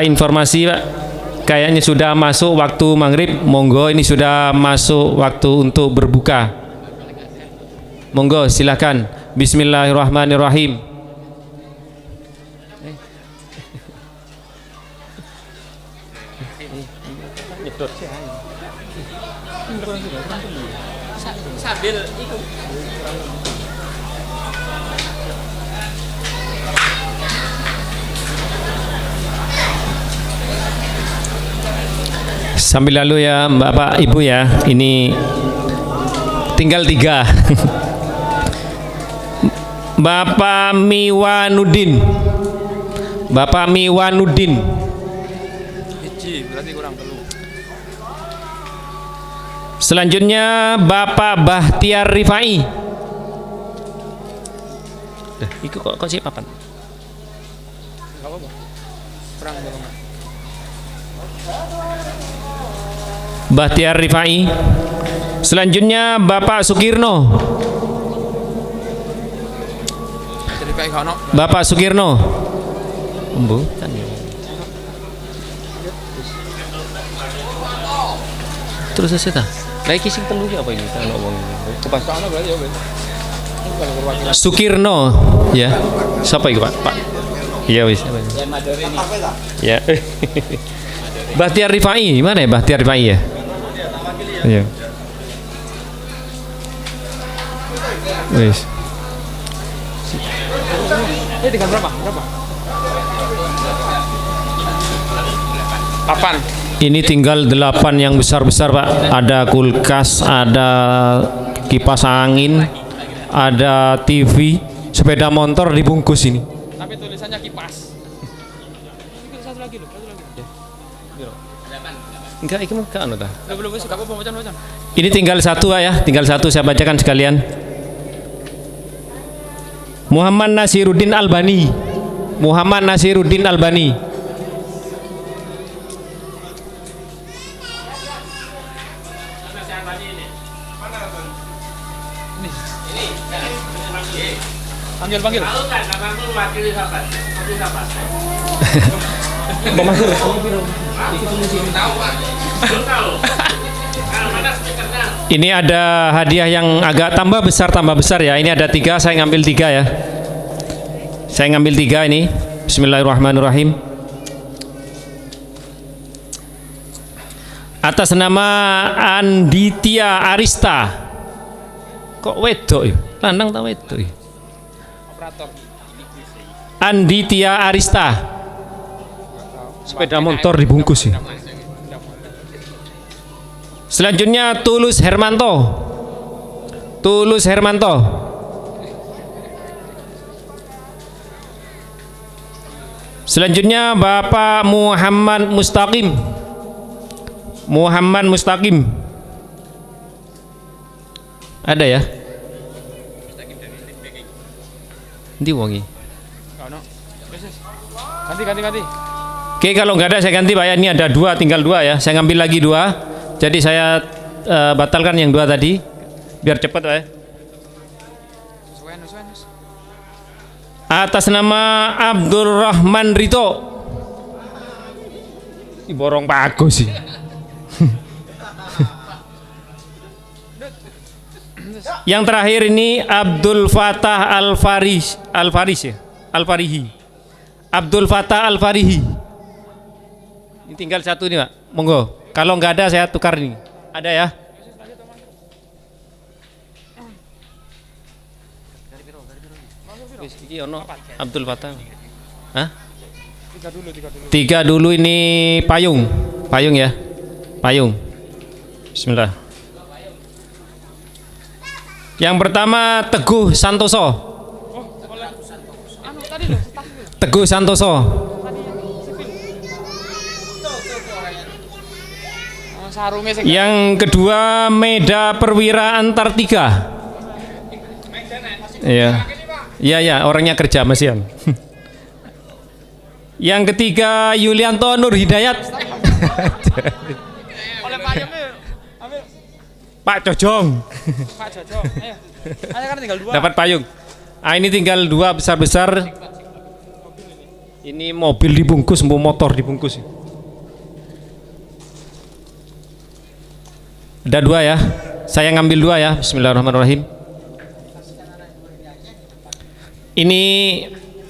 Informasi Pak, kayaknya sudah masuk waktu maghrib. Monggo, ini sudah masuk waktu untuk berbuka. Monggo silakan. Bismillahirrahmanirrahim. Sambil ikut. Sambil lalu ya Bapak Ibu ya. Ini tinggal 3. Bapak Miwanuddin. Bapak Miwanuddin. Berarti kurang perlu. Selanjutnya Bapak Bahtiar Rifai. Iku kok sih papan? Enggak apa-apa. Kurang belum. Bahtiar Rifai. Selanjutnya Bapak Sukirno. Bapak Sukirno. Mboten ya. Terus saya lagi sing telu apa ini? Ana wong. Kepasangan berarti ya, Sukirno ya. Siapa itu Pak? Pak. Iya wis. Ya. Bahtiar Rifai, mana ya Bahtiar Rifai ya? Iya. Wis. Ini tinggal berapa? Berapa? 8. Ini tinggal 8 yang besar-besar Pak. Ada kulkas, ada kipas angin, ada TV, sepeda motor dibungkus ini. Tapi tulisannya kipas. Ini satu lagi loh, satu lagi. Enggak, ini enggak anu ta. Belum suka apa bacaan. Ini tinggal 1 Pak ya, tinggal 1 saya bacakan sekalian. Muhammad Nasiruddin Albani. Muhammad Nasiruddin Albani. Panggil. Ini ada hadiah yang agak tambah besar ya. Ini ada 3, saya ngambil 3 ya. Saya ngambil 3 ini. Bismillahirrahmanirrahim. Atas nama Anditya Arista. Kok wedok ya? Lanang ta wedok ya? Anditya Arista. Sepeda motor dibungkus ya. Selanjutnya Tulus Hermanto. Tulus Hermanto. Selanjutnya Bapak Muhammad Mustaqim. Muhammad Mustaqim. Ada ya? Ndi wongi? Ganti. Oke, kalau nggak ada saya ganti Pak ya. Ini ada 2, tinggal 2 ya. Saya ngambil lagi 2. Jadi saya batalkan yang 2 tadi. Biar cepat Pak ya. Atas nama Abdurrahman Rito. Ini borong Pak Agus sih. Yang terakhir ini Abdul Fatah Al-Farihi. Abdul Fatah Al-Farihi. Ini tinggal 1 nih Pak. Monggo. Kalau nggak ada saya tukar nih. Ada ya? Iki ono Abdul Fatah. Hah? 3 dulu. 3 dulu ini payung ya. Payung. Bismillah. Yang pertama Teguh Santoso. Teguh Santoso. Yang kedua Meda Perwira Antartika. Iya. Iya ya, orangnya kerja Mas Ian. Yang ketiga Yulianto Nur Hidayat. Pak Cojong. Pak Jojo, ayo. Ayo kan tinggal 2. Dapat payung. Ah, ini tinggal 2 besar-besar. Ini mobil dibungkus, motor dibungkus. Ada 2 ya. Saya ngambil 2 ya. Bismillahirrahmanirrahim. Ini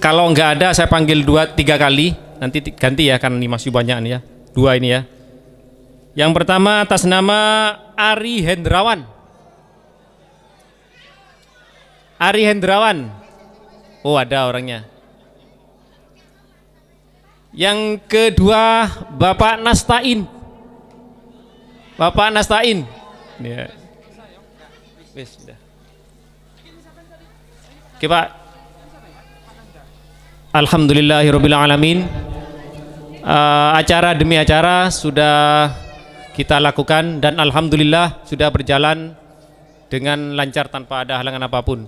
kalau nggak ada saya panggil 2-3 kali. Nanti ganti ya, kan ini masih banyak nih ya. 2 ini ya. Yang pertama atas nama Ari Hendrawan. Ari Hendrawan. Oh, ada orangnya. Yang kedua Bapak Nastain. Bapak Nastain. Ya. Wis, sudah. Oke, Pak. Alhamdulillahirabbil alamin. Acara demi acara sudah kita lakukan dan alhamdulillah sudah berjalan dengan lancar tanpa ada halangan apapun.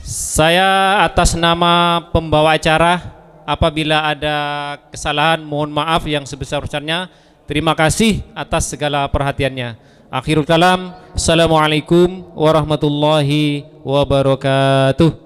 Saya atas nama pembawa acara, apabila ada kesalahan mohon maaf yang sebesar-besarnya. Terima kasih atas segala perhatiannya. Akhirul kalam, assalamualaikum warahmatullahi wabarakatuh.